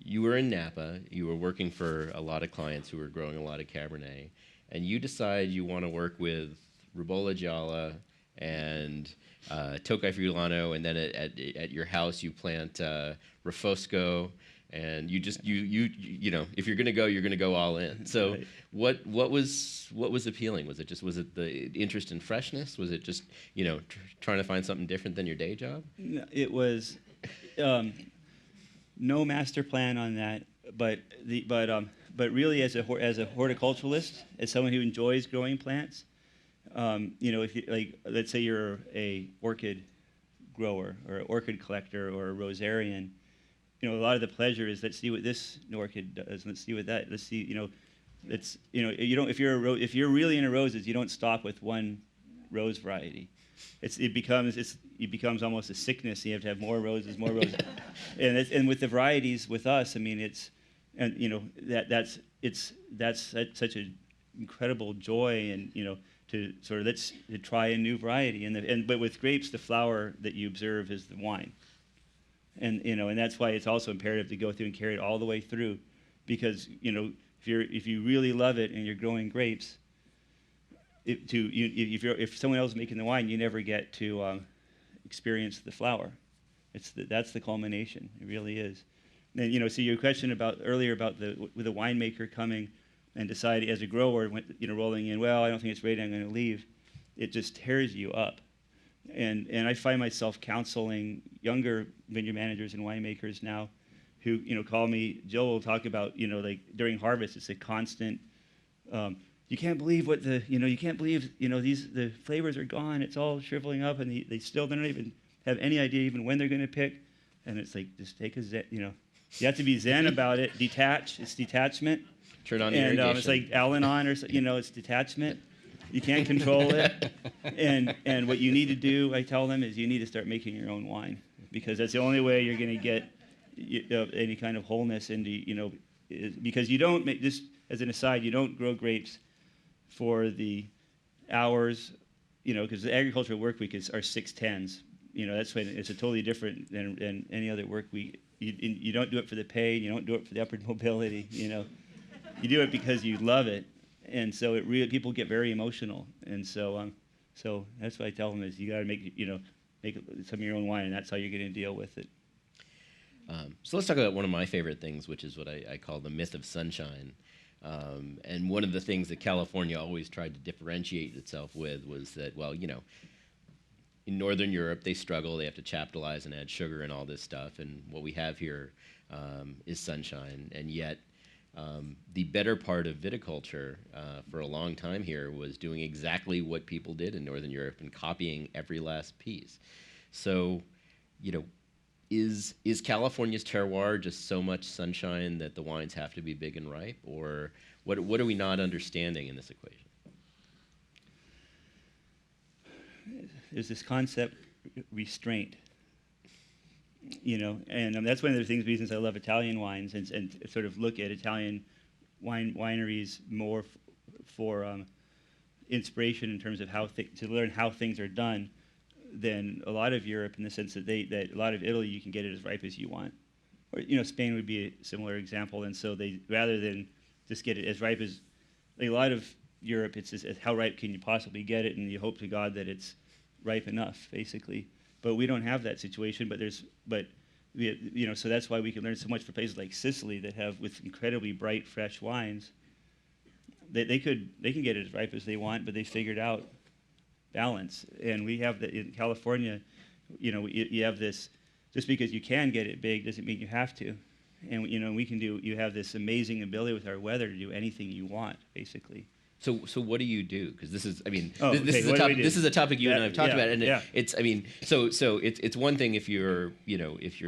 you were in Napa, you were working for a lot of clients who were growing a lot of Cabernet, and you decide you want to work with Ribolla Gialla and Tokai Friulano, and then at your house you plant Refosco. And you know, if you're gonna go all in. So right. what was appealing? Was it the interest in freshness? Was it just, you know, trying to find something different than your day job? No, it was no master plan on that, but really as a horticulturalist, as someone who enjoys growing plants, you know, if you like, let's say you're a orchid grower or an orchid collector or a rosarian. You know, a lot of the pleasure is let's see what this orchid does. Let's see what that. Let's see. You know, it's, you know, you don't. If you're really into roses, you don't stop with one rose variety. It becomes almost a sickness. You have to have more roses, and with the varieties with us, I mean, and you know that's such an incredible joy, and you know to sort of to try a new variety, but with grapes, the flower that you observe is the wine. And you know, and that's why it's also imperative to go through and carry it all the way through, because you know, if you really love it and you're growing grapes, if someone else is making the wine, you never get to experience the flower. That's the culmination. It really is. And you know, so your question earlier about the winemaker coming and deciding as a grower, you know, rolling in, well, I don't think it's ready, I'm going to leave. It just tears you up. And I find myself counseling younger vineyard managers and winemakers now who call me. Jill will talk about like during harvest, it's a constant. You can't believe what you can't believe the flavors are gone. It's all shriveling up, and they still don't even have any idea even when they're going to pick. And it's like, just take a zen. You have to be zen about it. Detach. It's detachment. Turn on the And irrigation. it's like Al-Anon, or it's detachment. You can't control it. And what you need to do, I tell them, is you need to start making your own wine, because that's the only way you're going to get any kind of wholeness into because you don't make, just as an aside, you don't grow grapes for the hours, because the agricultural work week are 6/10s. That's when it's a totally different than any other work week. You don't do it for the pay. You don't do it for the upward mobility. You do it because you love it, and so people get very emotional, and so that's what I tell them is you got to make some of your own wine, and that's how you're going to deal with it. So let's talk about one of my favorite things, which is what I call the myth of sunshine. And one of the things that California always tried to differentiate itself with was that, in Northern Europe, they struggle. They have to chaptalize and add sugar and all this stuff. And what we have here is sunshine. And yet, the better part of viticulture for a long time here was doing exactly what people did in Northern Europe and copying every last piece. So, is California's terroir just so much sunshine that the wines have to be big and ripe? Or what are we not understanding in this equation? There's this concept, restraint, and that's one of the reasons I love Italian wines and sort of look at Italian wineries more for inspiration in terms of to learn how things are done than a lot of Europe, in the sense that a lot of Italy, you can get it as ripe as you want. Or, Spain would be a similar example. And so they, rather than just get it as ripe as, a lot of Europe, it's just how ripe can you possibly get it, and you hope to God that it's ripe enough, basically. But we don't have that situation, so that's why we can learn so much from places like Sicily that have, with incredibly bright, fresh wines. They can get it as ripe as they want, but they figured out balance. And we have that in California. You have this, just because you can get it big doesn't mean you have to. And you have this amazing ability with our weather to do anything you want, basically. So what do you do? Because this is, this is a topic you and I have talked about, and it's one thing if you're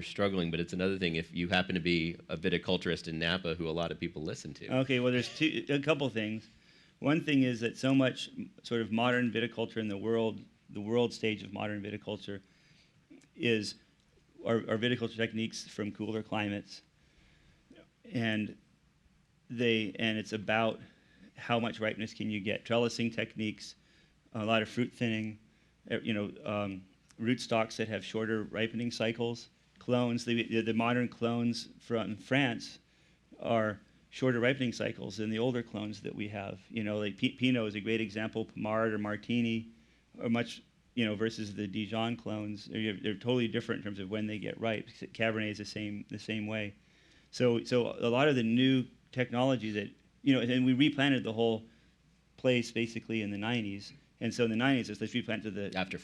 struggling, but it's another thing if you happen to be a viticulturist in Napa, who a lot of people listen to. Okay, well, there's a couple things. One thing is that so much sort of modern viticulture in the world stage of modern viticulture is our viticulture techniques from cooler climates, and it's about how much ripeness can you get. Trellising techniques, a lot of fruit thinning, root stocks that have shorter ripening cycles. Clones, the modern clones from France are shorter ripening cycles than the older clones that we have. Like Pinot is a great example. Pommard or Martini are much, versus the Dijon clones. They're totally different in terms of when they get ripe. Cabernet is the same way. So a lot of the new technology that, and we replanted the whole place basically in the 90s. And so in the 90s, let's replant to the after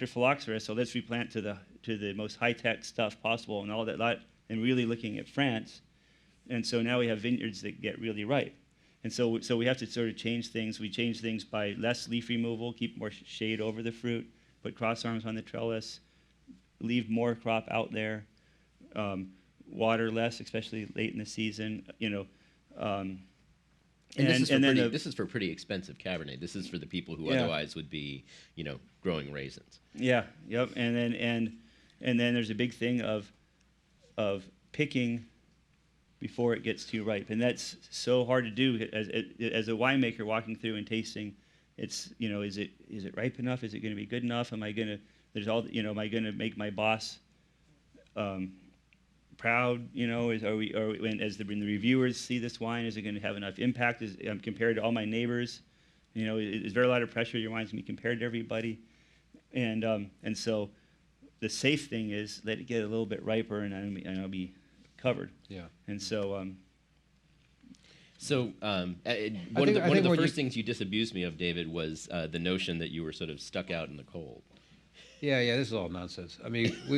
phylloxera. So let's replant to the most high-tech stuff possible and all that, and really looking at France. And so now we have vineyards that get really ripe. And so we have to sort of change things. We change things by less leaf removal, keep more shade over the fruit, put cross arms on the trellis, leave more crop out there, water less, especially late in the season. This is for pretty expensive Cabernet. This is for the people who otherwise would be, growing raisins. Yeah. Yep. And then there's a big thing of picking before it gets too ripe, and that's so hard to do as a winemaker walking through and tasting. It's is it ripe enough? Is it going to be good enough? Am I going to make my boss proud? As the reviewers see this wine, is it going to have enough impact compared to all my neighbors? Is there a lot of pressure? Your wine's going to be compared to everybody, and so the safe thing is let it get a little bit riper, and I'll be covered. Yeah. And so. One of the first things you disabused me of, David, was the notion that you were sort of stuck out in the cold. Yeah, this is all nonsense. I mean, I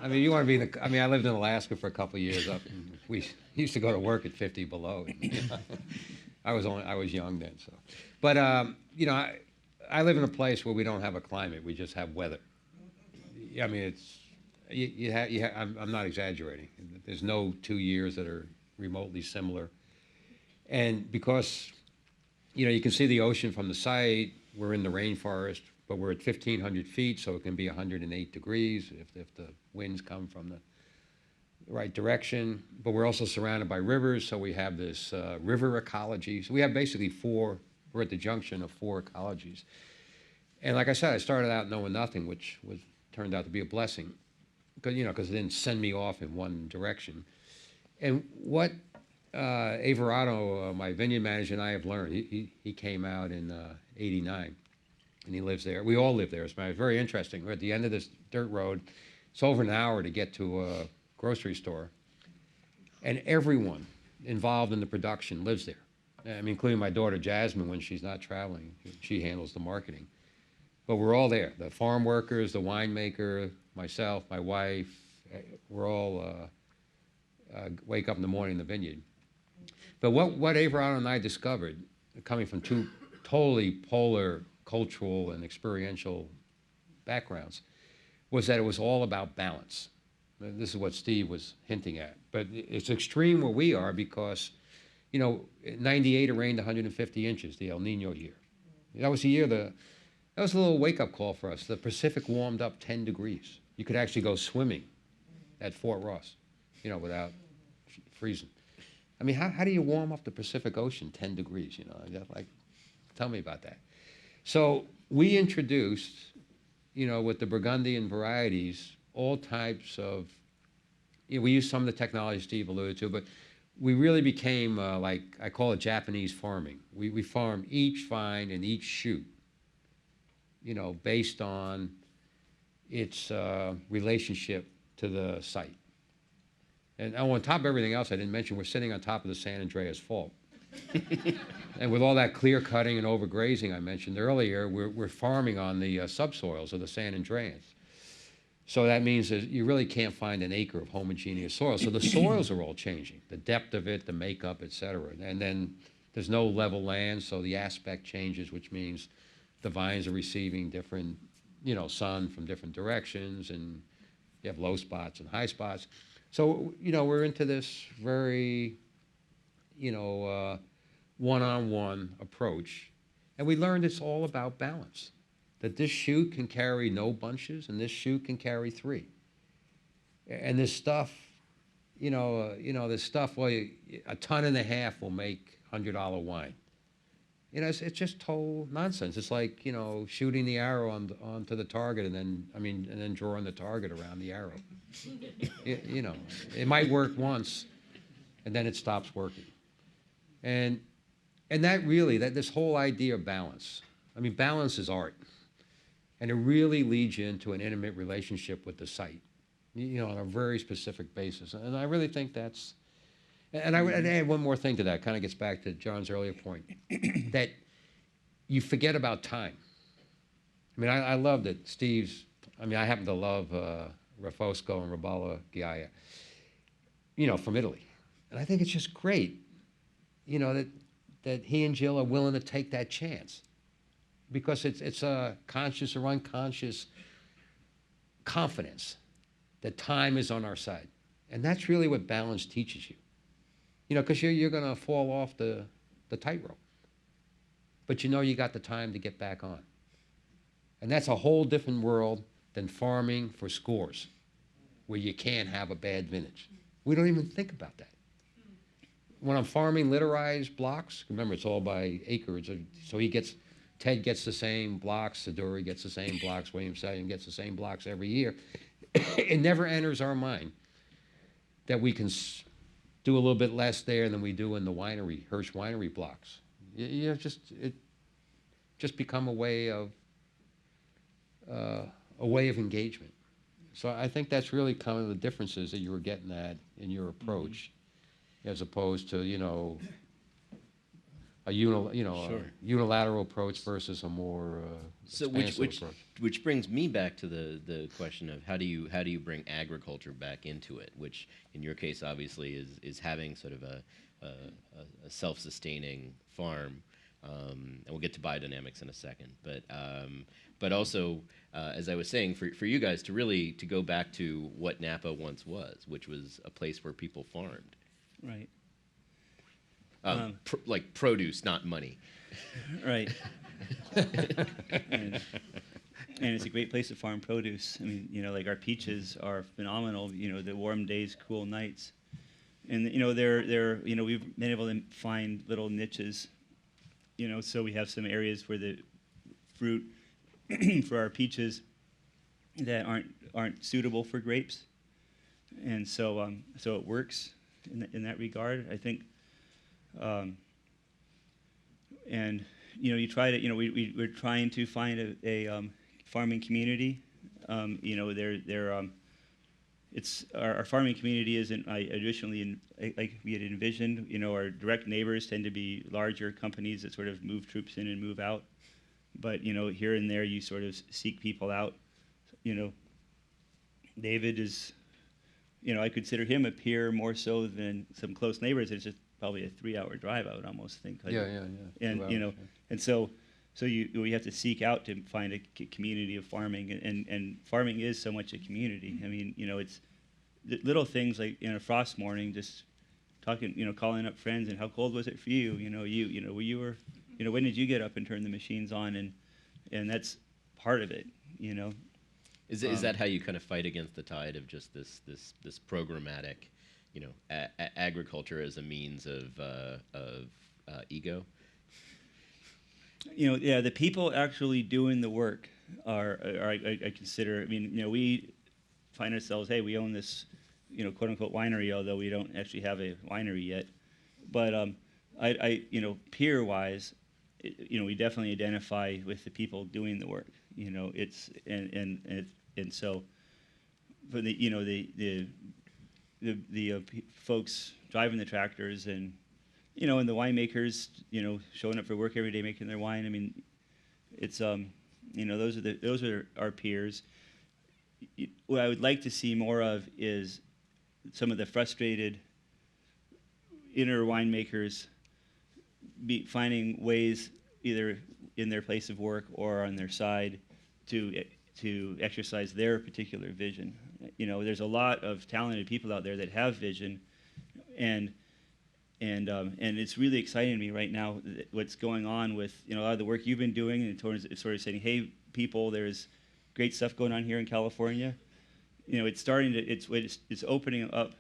mean, you want to be in the, I mean, I lived in Alaska for a couple of years up, and we used to go to work at 50 below. I was young then, so. But, you know, I live in a place where we don't have a climate, we just have weather. I mean, it's, I'm not exaggerating. There's no 2 years that are remotely similar. And because, you know, you can see the ocean from the site, we're in the rainforest, but we're at 1,500 feet, so it can be 108 degrees if the winds come from the right direction. But we're also surrounded by rivers, so we have this river ecology. So we have basically we're at the junction of 4 ecologies. And like I said, I started out knowing nothing, which turned out to be a blessing, because it didn't send me off in one direction. And what Everardo, my vineyard manager, and I have learned, he came out in '89. And he lives there. We all live there. It's very interesting. We're at the end of this dirt road. It's over an hour to get to a grocery store. And everyone involved in the production lives there. I mean, including my daughter Jasmine when she's not traveling. She handles the marketing. But we're all there. The farm workers, the winemaker, myself, my wife, we're all wake up in the morning in the vineyard. But what Everardo and I discovered, coming from 2 totally polar cultural and experiential backgrounds, was that it was all about balance. This is what Steve was hinting at. But it's extreme where we are because, you know, in '98 it rained 150 inches, the El Nino year. That was the year that was a little wake-up call for us. The Pacific warmed up 10 degrees. You could actually go swimming at Fort Ross, you know, without freezing. I mean, how do you warm up the Pacific Ocean 10 degrees, you know? Like, tell me about that. So we introduced, you know, with the Burgundian varieties, all types of, you know, we used some of the technology Steve alluded to, but we really became, like, I call it Japanese farming. We farm each vine and each shoot, you know, based on its relationship to the site. And on top of everything else I didn't mention, we're sitting on top of the San Andreas Fault. And with all that clear cutting and overgrazing I mentioned earlier, we're farming on the subsoils of the San Andreas. So that means that you really can't find an acre of homogeneous soil. So the soils are all changing, the depth of it, the makeup, et cetera. And then there's no level land, so the aspect changes, which means the vines are receiving different, you know, sun from different directions, and you have low spots and high spots. So, you know, we're into this very, you know, one-on-one approach. And we learned it's all about balance, that this shoot can carry no bunches and this shoot can carry 3. And this stuff, this stuff, well, 1.5 tons will make $100 wine. You know, it's just total nonsense. It's like, you know, shooting the arrow onto the target and then drawing the target around the arrow. You know, it might work once and then it stops working. And that really, this whole idea of balance, I mean, balance is art. And it really leads you into an intimate relationship with the site, you know, on a very specific basis. And I really think that's, and I would add one more thing to that, kind of gets back to John's earlier point, that you forget about time. I mean, I love that Steve's, I mean, I happen to love Rafosco and Rabala Ghiaia, you know, from Italy. And I think it's just great, you know, that he and Jill are willing to take that chance, because it's a conscious or unconscious confidence that time is on our side. And that's really what balance teaches you. You know, because you're going to fall off the tightrope. But you know you got the time to get back on. And that's a whole different world than farming for scores, where you can't have a bad vintage. We don't even think about that. When I'm farming litterized blocks, remember it's all by acreage, so Ted gets the same blocks, Siduri gets the same blocks, William Sellian gets the same blocks every year. It never enters our mind that we can do a little bit less there than we do in the winery, Hirsch winery blocks. You know, it just become a way of engagement. So I think that's really kind of the differences that you were getting at in your approach, as opposed to, you know, Sure. a unilateral approach versus a more So expansive approach. which brings me back to the question of how do you bring agriculture back into it, which in your case obviously is having sort of a self-sustaining farm, and we'll get to biodynamics in a second, but also as I was saying, for you guys to go back to what Napa once was, which was a place where people farmed, Right. like produce, not money. Right. and, it's a great place to farm produce. I mean, like our peaches are phenomenal. The warm days, cool nights, and they're we've been able to find little niches. So we have some areas where the fruit for our peaches that aren't suitable for grapes, and so it works in that regard, I think. And you try to we're trying to find a farming community. It's our farming community isn't additionally like we had envisioned. Our direct neighbors tend to be larger companies that sort of move troops in and move out. But here and there you sort of seek people out. David is, I consider him a peer more so than some close neighbors. It's just probably a 3-hour drive, I would almost think. Like, Yeah. And 2 hours, and so we have to seek out to find a community of farming, and farming is so much a community. I mean, it's little things like in a frost morning, just talking, calling up friends, and how cold was it for you? When did you get up and turn the machines on? And that's part of it. Is that how you kind of fight against the tide of just this programmatic, agriculture as a means of ego? The people actually doing the work are I consider. I mean, we find ourselves, hey, we own this, quote unquote winery, although we don't actually have a winery yet. But peer wise, we definitely identify with the people doing the work. It's and so for the folks driving the tractors and and the winemakers, showing up for work every day making their wine. I mean, it's those are our peers. What I would like to see more of is some of the frustrated inner winemakers finding ways either in their place of work or on their side to exercise their particular vision. There's a lot of talented people out there that have vision, and it's really exciting to me right now what's going on with a lot of the work you've been doing, and towards sort of saying, hey, people, there's great stuff going on here in California. It's starting to it's opening up.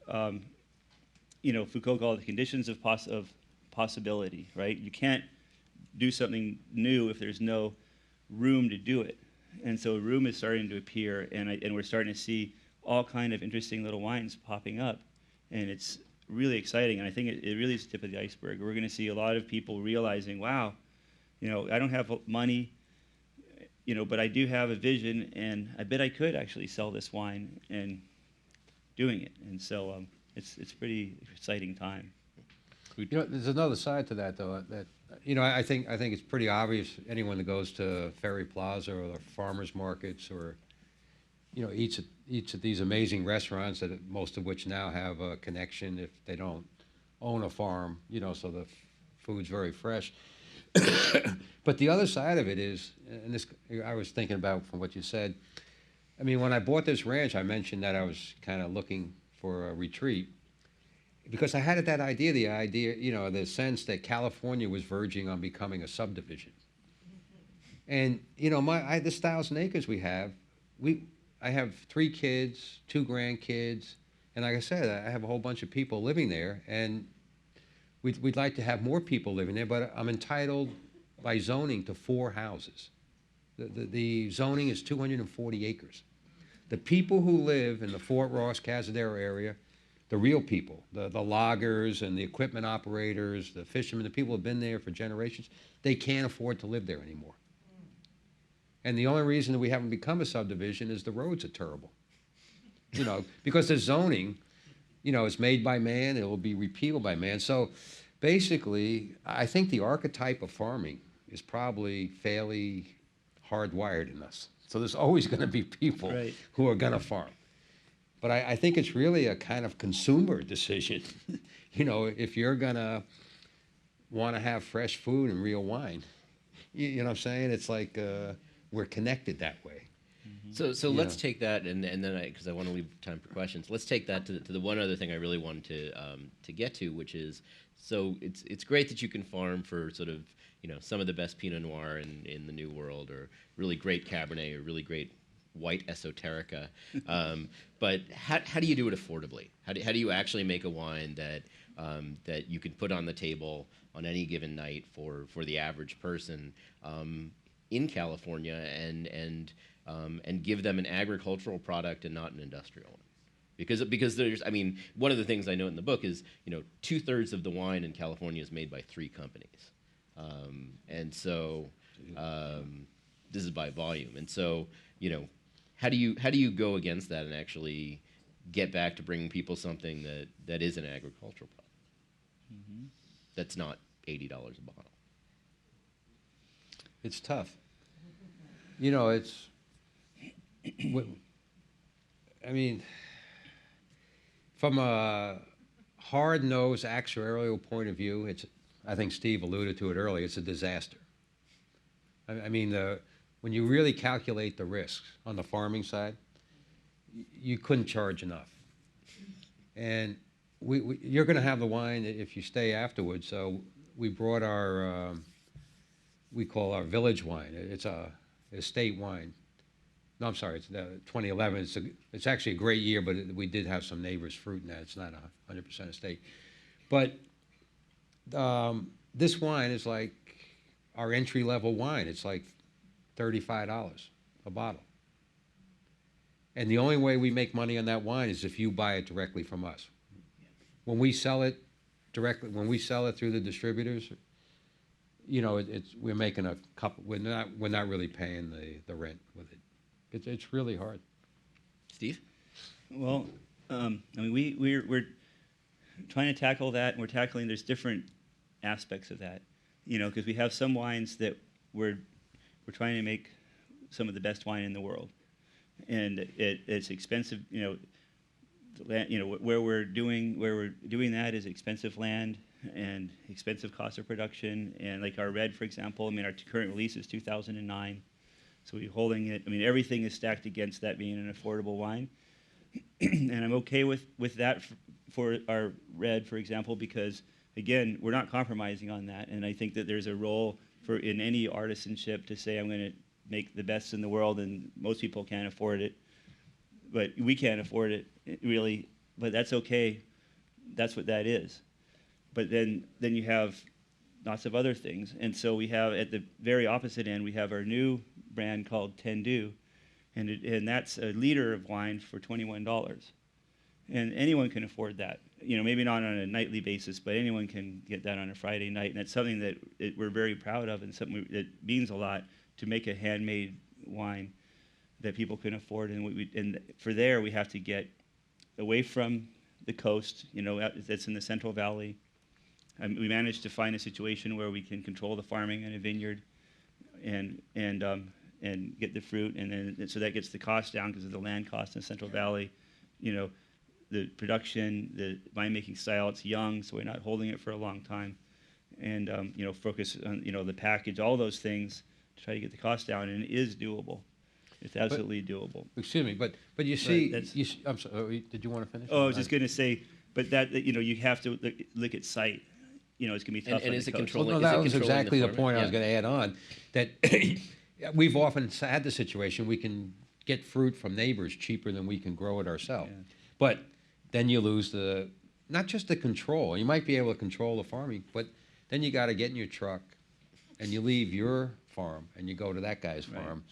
Foucault called it the conditions of possibility. Right? You can't do something new if there's no room to do it, and so room is starting to appear, and we're starting to see all kind of interesting little wines popping up, and it's really exciting. And I think it really is the tip of the iceberg. We're going to see a lot of people realizing, wow, I don't have money, but I do have a vision, and I bet I could actually sell this wine, and doing it. And so it's pretty exciting time. There's another side to that, though. That I think it's pretty obvious. Anyone that goes to Ferry Plaza or the farmers markets, or eats at these amazing restaurants, that most of which now have a connection if they don't own a farm. So the food's very fresh. But the other side of it is, and this I was thinking about from what you said. I mean, when I bought this ranch, I mentioned that I was kind of looking for a retreat, because I had the idea, the sense that California was verging on becoming a subdivision. And this 1,000 acres we have, I have 3 kids, 2 grandkids, and like I said, I have a whole bunch of people living there, and we'd like to have more people living there, but I'm entitled by zoning to 4 houses. The zoning is 240 acres. The people who live in the Fort Ross, Cazadero area, the real people, the loggers and the equipment operators, the fishermen, the people who have been there for generations, they can't afford to live there anymore. And the only reason that we haven't become a subdivision is the roads are terrible. Because the zoning, it's made by man, it will be repealed by man. So Basically, I think the archetype of farming is probably fairly hardwired in us. So there's always going to be people Right. who are going to farm. But I think it's really a kind of consumer decision. You know, if you're going to want to have fresh food and real wine, you know what I'm saying? It's like we're connected that way. So let's take that, and then because I want to leave time for questions, let's take that to the one other thing I really wanted to get to, which is, so it's great that you can farm for sort of, you know, some of the best Pinot Noir in the New World, or really great Cabernet, or really great white Esoterica, but how do you do it affordably? How do you actually make a wine that you can put on the table on any given night for the average person in California, and give them an agricultural product and not an industrial one? Because there's, I mean, one of the things I know in the book is, you know, 2/3 of the wine in California is made by 3 companies, and so this is by volume. And so, you know, how do you go against that and actually get back to bringing people something that is an agricultural product, that's not $80 a bottle? It's tough. You know, it's, I mean, from a hard-nosed actuarial point of view, it's, I think Steve alluded to it earlier, it's a disaster. I mean, when you really calculate the risks on the farming side, you couldn't charge enough. And you're going to have the wine if you stay afterwards. So we brought our, we call our village wine. It's a estate wine. No, I'm sorry, it's 2011. It's actually a great year, but we did have some neighbor's fruit in that. It's not 100% estate. But this wine is like our entry-level wine. It's like $35 a bottle. And the only way we make money on that wine is if you buy it directly from us. When we sell it directly, when we sell it through the distributors, you know, we're making a couple. We're not really paying the rent with it. It's really hard. Steve? Well, I mean, we're trying to tackle that, and we're tackling, there's different aspects of that, you know, because we have some wines that we're trying to make some of the best wine in the world, and it's expensive, you know. Where we're doing that is expensive land and expensive cost of production. And like our red, for example, I mean, our current release is 2009, so we're holding it. I mean, everything is stacked against that being an affordable wine, and I'm okay with that for our red, for example, because again, we're not compromising on that. And I think that there's a role for in any artisanship to say, I'm going to make the best in the world, and most people can't afford it, but we can't afford it really, but that's okay. That's what that is. But then you have lots of other things. And so we have, at the very opposite end, we have our new brand called Tendu, and that's a liter of wine for $21. And anyone can afford that. You know, maybe not on a nightly basis, but anyone can get that on a Friday night. And that's something that we're very proud of, and something that means a lot, to make a handmade wine that people can afford. And for there, we have to get away from the coast, you know, that's in the Central Valley. We managed to find a situation where we can control the farming in a vineyard, and get the fruit, and then so that gets the cost down because of the land cost in the Central Valley. You know, the production, the winemaking style, it's young, so we're not holding it for a long time, and you know, focus on, you know, the package, all those things to try to get the cost down, and it is doable. It's absolutely doable. Excuse me, but you see, I'm sorry, did you want to finish? Oh, I was just going to say, but that, you know, you have to look at site. You know, it's going to be tough. And is it coast. controlling? Well, no, that was exactly the farming? point I was Yeah. going to add on. That we've often had the situation we can get fruit from neighbors cheaper than we can grow it ourselves. Yeah. But then you lose not just the control. You might be able to control the farming, but then you got to get in your truck and you leave your farm and you go to that guy's farm.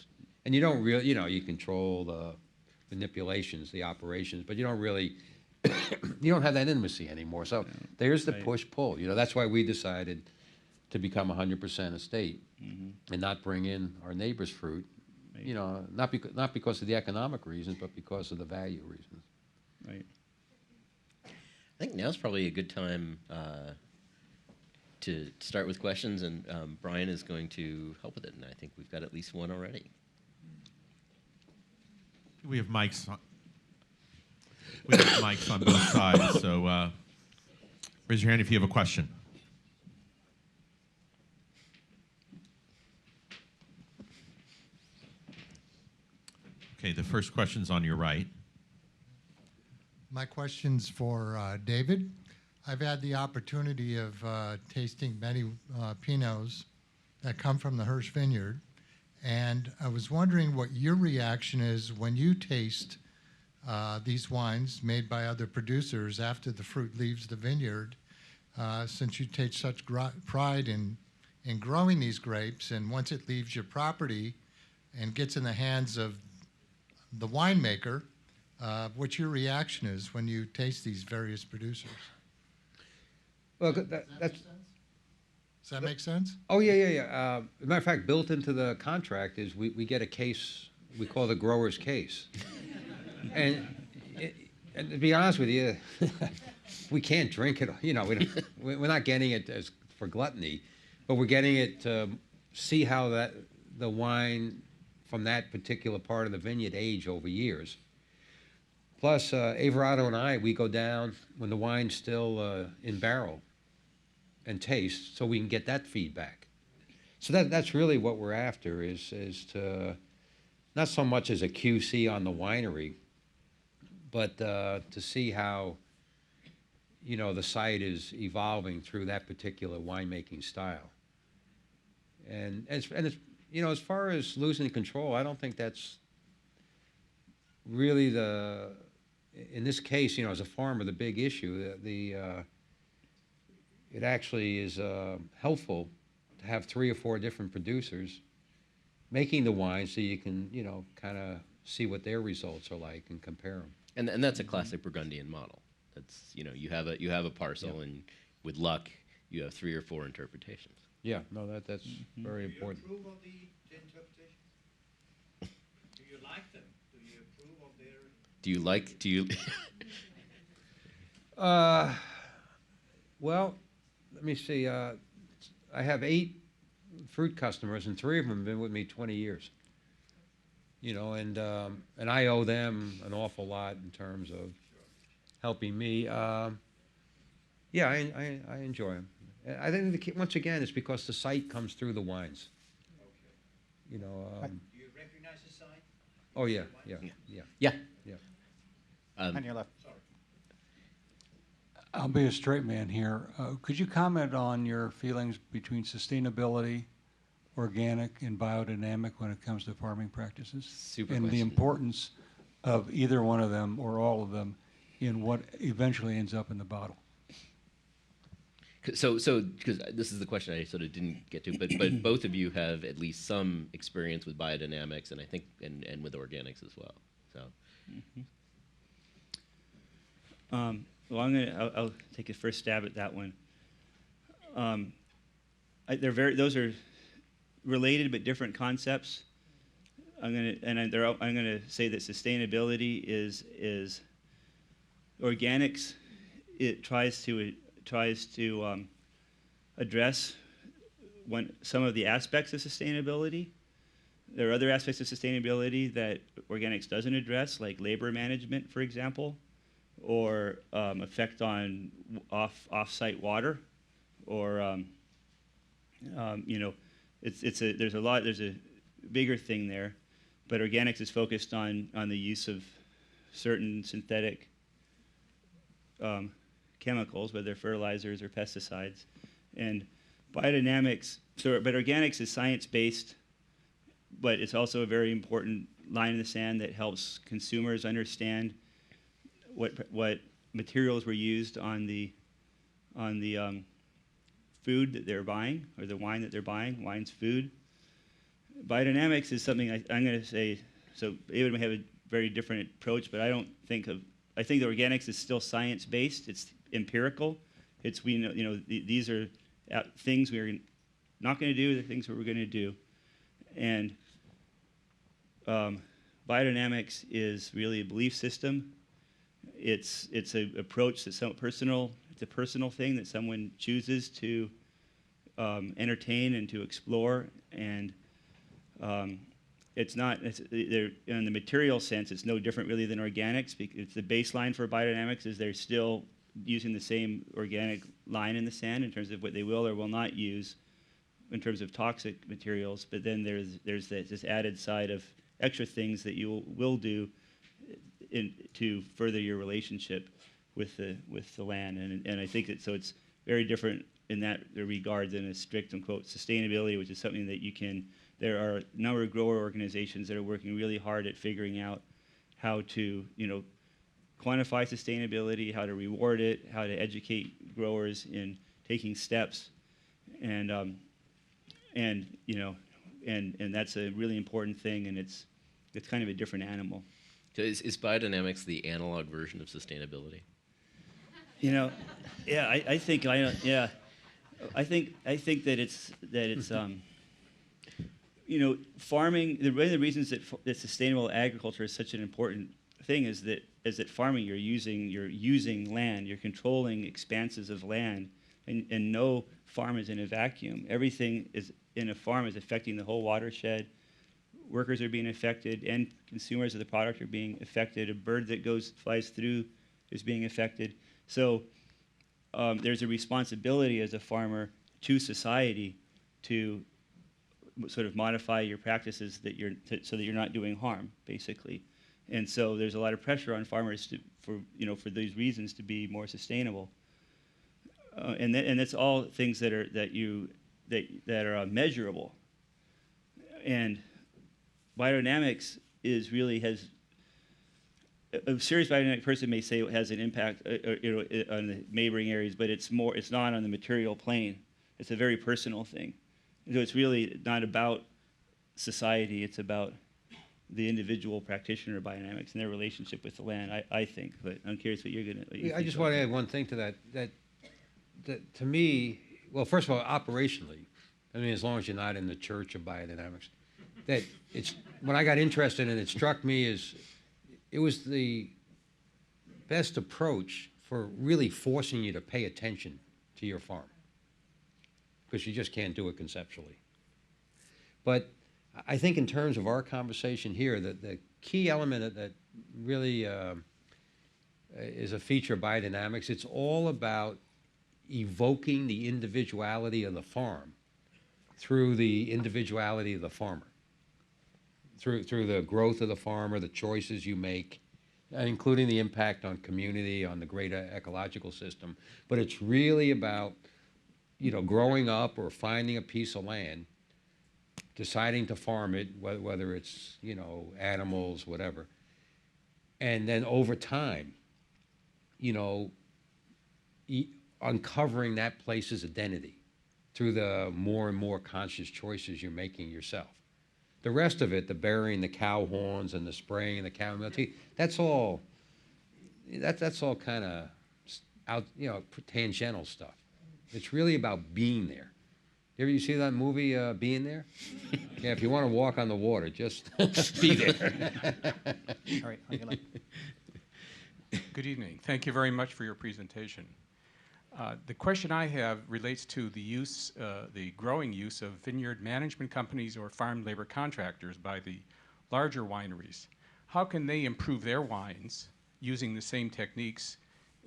And you don't really, you know, you control the manipulations, the operations, but you don't really, you don't have that intimacy anymore. So there's the push-pull. You know, that's why we decided to become 100% estate and not bring in our neighbor's fruit. Right. You know, not because of the economic reasons, but because of the value reasons. Right. I think now's probably a good time to start with questions, and Brian is going to help with it. And I think we've got at least one already. We have mics on. We have mics on both sides, so raise your hand if you have a question. Okay, the first question's on your right. My question's for David. I've had the opportunity of tasting many Pinots that come from the Hirsch Vineyard, and I was wondering what your reaction is when you taste these wines made by other producers after the fruit leaves the vineyard, since you take such pride in growing these grapes, and once it leaves your property and gets in the hands of the winemaker, what your reaction is when you taste these various producers. Well, Does that make sense? Oh, yeah. As a matter of fact, built into the contract is we get a case, we call the grower's case. and to be honest with you, we can't drink it. You know, we're not getting it as for gluttony, but we're getting it to see how the wine from that particular part of the vineyard age over years. Plus, Everardo and I, we go down when the wine's still in barrel and taste, so we can get that feedback. So that's really what we're after, is to, not so much as a QC on the winery, but to see how, you know, the site is evolving through that particular winemaking style. And it's you know, as far as losing control, I don't think that's really in this case, you know, as a farmer, the big issue. It actually is helpful to have 3 or 4 different producers making the wine, so you can, you know, kind of see what their results are like and compare them. And that's a classic Burgundian model. That's, you know, you have a parcel, Yeah. and with luck, you have 3 or 4 interpretations. Yeah, no, that's very important. Do you approve of the interpretations? Do you like them? Do you approve of their... Do you? Well, let me see. I have 8 fruit customers, and 3 of them have been with me 20 years. You know, and I owe them an awful lot in terms of helping me. Yeah, I enjoy them. I think once again, it's because the site comes through the wines. Okay. You know. Do you recognize the site? Oh yeah. Yeah. On your left. Sorry. I'll be a straight man here. Could you comment on your feelings between sustainability, organic, and biodynamic when it comes to farming practices? Super and the question. importance of either one of them or all of them in what eventually ends up in the bottle? So because this is the question I sort of didn't get to, but both of you have at least some experience with biodynamics, and I think and with organics as well. So. Well, I'll take a first stab at that one. Those are related but different concepts. I'm gonna say that sustainability is organics. It tries to address some of the aspects of sustainability. There are other aspects of sustainability that organics doesn't address, like labor management, for example, or effect on off-site water, or you know, there's a bigger thing there, but organics is focused on the use of certain synthetic chemicals, whether fertilizers or pesticides, and biodynamics. But organics is science-based, but it's also a very important line in the sand that helps consumers understand what materials were used on the food that they're buying, or the wine that they're buying. Wine's food. Biodynamics is something I'm going to say. So David may have a very different approach, but I think that organics is still science-based. It's empirical. It's these are things we're not going to do. The things that we're going to do, and biodynamics is really a belief system. It's an approach that's personal. It's a personal thing that someone chooses to entertain and to explore. And it's not, in the material sense, it's no different really than organics. It's the baseline for biodynamics is they're still using the same organic line in the sand in terms of what they will or will not use in terms of toxic materials. But then there's this added side of extra things that you will do to further your relationship with the land. And I think that so it's very different in that regard than a strict, unquote, sustainability, which is something that you can. There are a number of grower organizations that are working really hard at figuring out how to, quantify sustainability, how to reward it, how to educate growers in taking steps, and that's a really important thing, and it's kind of a different animal. So is biodynamics the analog version of sustainability? Yeah, I think that it's farming. One of the reasons that sustainable agriculture is such an important thing is that farming you're using land, you're controlling expanses of land, and no farm is in a vacuum. Everything is in a farm is affecting the whole watershed. Workers are being affected, and consumers of the product are being affected. A bird that flies through is being affected. So there's a responsibility as a farmer to society to sort of modify your practices so that you're not doing harm, basically. And so there's a lot of pressure on farmers for these reasons to be more sustainable. And that's all things that are measurable. And biodynamics has a serious biodynamic person may say it has an impact on the neighboring areas, but it's not on the material plane. It's a very personal thing. So it's really not about society. It's about the individual practitioner of biodynamics and their relationship with the land. I think, but I'm curious what you're going to. I just want to add one thing to that. That to me, well, first of all, operationally, I mean, as long as you're not in the church of biodynamics, that it's when I got interested in it, struck me as it was the best approach for really forcing you to pay attention to your farm, because you just can't do it conceptually. But I think in terms of our conversation here, the key element that really is a feature of biodynamics, it's all about evoking the individuality of the farm through the individuality of the farmer, through the growth of the farmer, the choices you make, including the impact on community, on the greater ecological system. But it's really about, growing up or finding a piece of land, deciding to farm it, whether it's, animals, whatever. And then over time, uncovering that place's identity through the more and more conscious choices you're making yourself. The rest of it, the burying the cow horns and the spraying and the cow milk, that's all kind of out, tangential stuff. It's really about being there. You see that movie, Being There? Yeah, if you want to walk on the water, just be there. All right. Good evening. Thank you very much for your presentation. The question I have relates to the growing use of vineyard management companies or farm labor contractors by the larger wineries. How can they improve their wines using the same techniques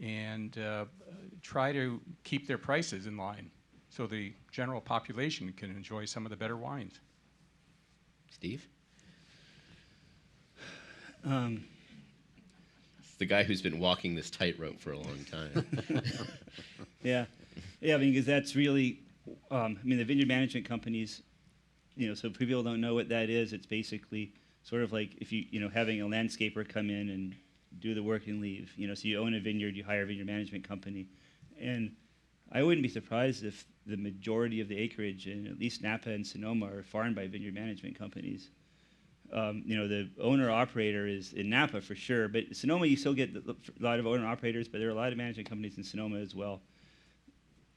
and try to keep their prices in line so the general population can enjoy some of the better wines? Steve? The guy who's been walking this tightrope for a long time. Yeah, because that's really, the vineyard management companies, so if people don't know what that is, it's basically sort of like if having a landscaper come in and do the work and leave. So you own a vineyard, you hire a vineyard management company. And I wouldn't be surprised if the majority of the acreage in at least Napa and Sonoma are farmed by vineyard management companies. The owner-operator is in Napa for sure, but Sonoma you still get a lot of owner-operators, but there are a lot of management companies in Sonoma as well.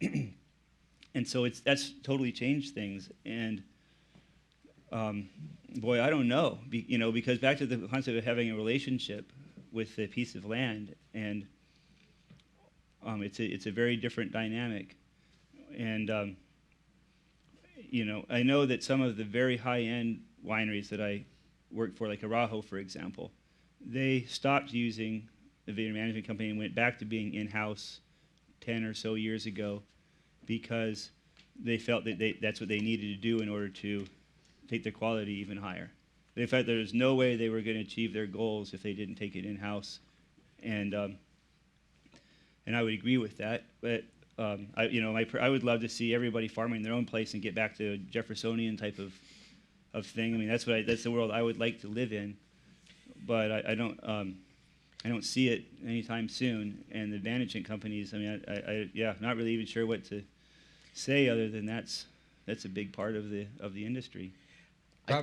And so that's totally changed things. And boy, I don't know, because back to the concept of having a relationship with a piece of land, and it's a very different dynamic. And I know that some of the very high-end wineries that I work for, like Arajo, for example, they stopped using the vineyard management company and went back to being in-house 10 or so years ago because they felt that that's what they needed to do in order to take their quality even higher. They felt there was no way they were going to achieve their goals if they didn't take it in-house, and I would agree with that. But I would love to see everybody farming their own place and get back to a Jeffersonian type of thing. I mean, that's the world I would like to live in, but I don't see it anytime soon. And the management companies, I mean, not really even sure what to say other than that's a big part of the industry.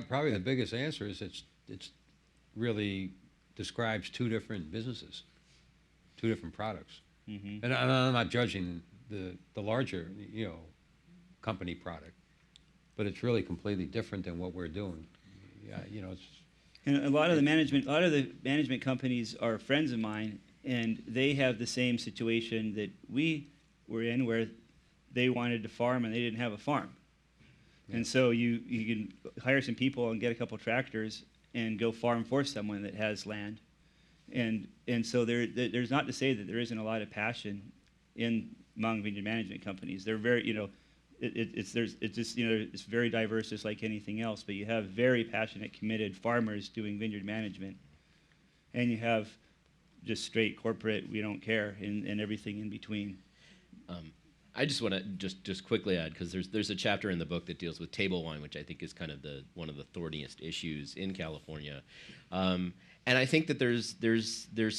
Probably the biggest answer is it's really describes two different businesses, two different products. Mm-hmm. And I'm not judging the larger, company product, but it's really completely different than what we're doing. Yeah, it's. And a lot of the management companies are friends of mine, and they have the same situation that we were in, where they wanted to farm and they didn't have a farm. Yeah. And so you can hire some people and get a couple tractors and go farm for someone that has land. And so there's not to say that there isn't a lot of passion among vineyard management companies. They're very, it's very diverse, just like anything else. But you have very passionate, committed farmers doing vineyard management, and you have just straight corporate, we don't care, and everything in between. I just want to just quickly add, because there's a chapter in the book that deals with table wine, which I think is kind of one of the thorniest issues in California. And I think that there's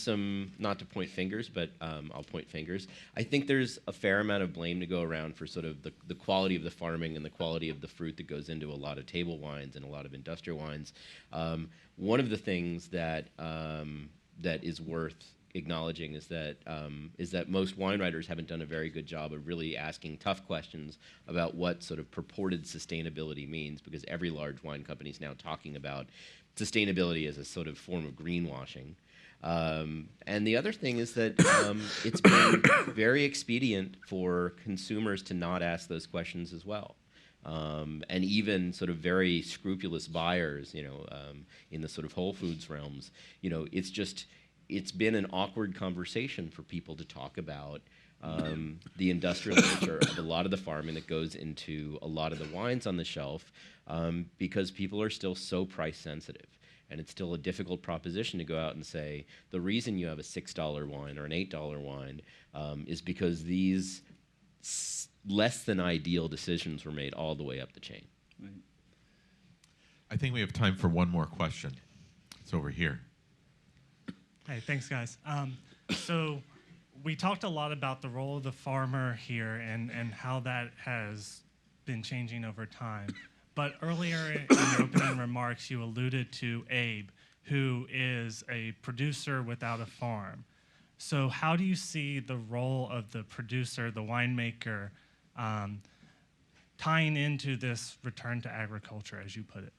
some, not to point fingers, but I'll point fingers. I think there's a fair amount of blame to go around for sort of the quality of the farming and the quality of the fruit that goes into a lot of table wines and a lot of industrial wines. One of the things that is worth acknowledging is that most wine writers haven't done a very good job of really asking tough questions about what sort of purported sustainability means, because every large wine company is now talking about sustainability as a sort of form of greenwashing. And the other thing is that it's been very expedient for consumers to not ask those questions as well. And even sort of very scrupulous buyers, in the sort of Whole Foods realms, it's been an awkward conversation for people to talk about the industrial nature of a lot of the farming that goes into a lot of the wines on the shelf, because people are still so price sensitive. And it's still a difficult proposition to go out and say, the reason you have a $6 wine or an $8 wine is because these less than ideal decisions were made all the way up the chain. Right. I think we have time for one more question. It's over here. Hey, thanks, guys. So we talked a lot about the role of the farmer here and how that has been changing over time. But earlier in your opening remarks, you alluded to Abe, who is a producer without a farm. So how do you see the role of the producer, the winemaker, tying into this return to agriculture, as you put it?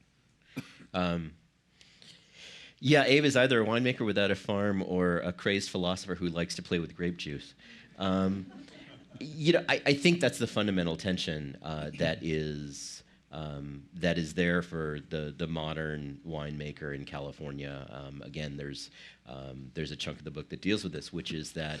Yeah, Abe is either a winemaker without a farm or a crazed philosopher who likes to play with grape juice. I think that's the fundamental tension that is there for the modern winemaker in California. Again, there's a chunk of the book that deals with this, which is that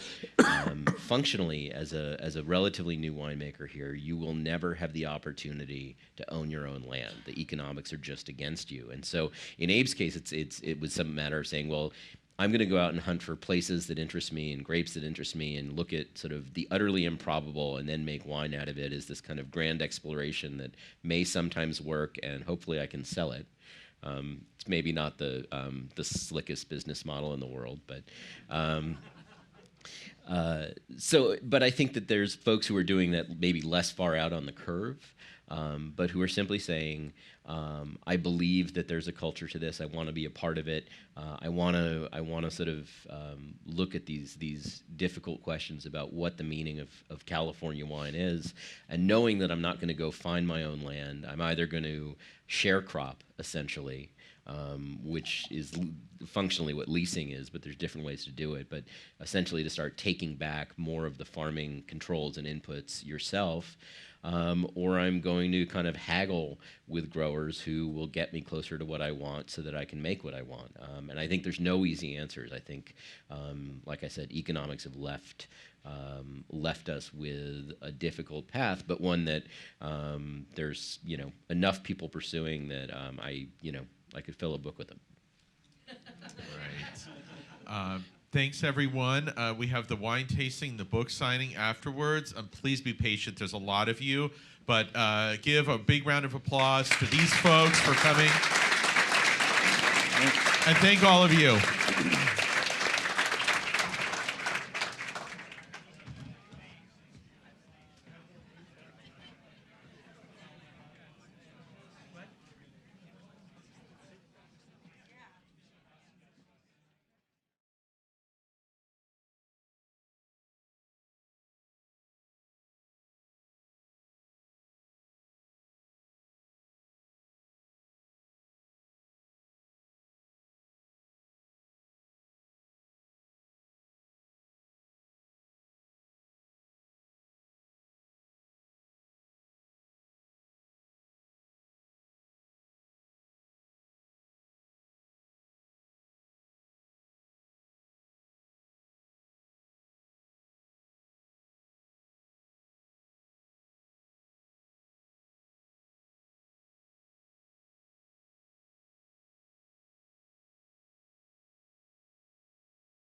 functionally, as a relatively new winemaker here, you will never have the opportunity to own your own land. The economics are just against you. And so, in Abe's case, it was some matter of saying, well, I'm going to go out and hunt for places that interest me and grapes that interest me and look at sort of the utterly improbable and then make wine out of it as this kind of grand exploration that may sometimes work, and hopefully I can sell it. It's maybe not the slickest business model in the world, but but I think that there's folks who are doing that maybe less far out on the curve, but who are simply saying, I believe that there's a culture to this. I want to be a part of it. I want to sort of look at these difficult questions about what the meaning of California wine is, and knowing that I'm not going to go find my own land. I'm either going to share crop, essentially, which is functionally what leasing is, but there's different ways to do it. But essentially to start taking back more of the farming controls and inputs yourself, or I'm going to kind of haggle with growers who will get me closer to what I want so that I can make what I want. And I think there's no easy answers. I think, like I said, economics have left us with a difficult path, but one that there's enough people pursuing that I could fill a book with them. Right. Thanks, everyone. We have the wine tasting, the book signing afterwards. Please be patient. There's a lot of you. But give a big round of applause to these folks for coming. And thank all of you.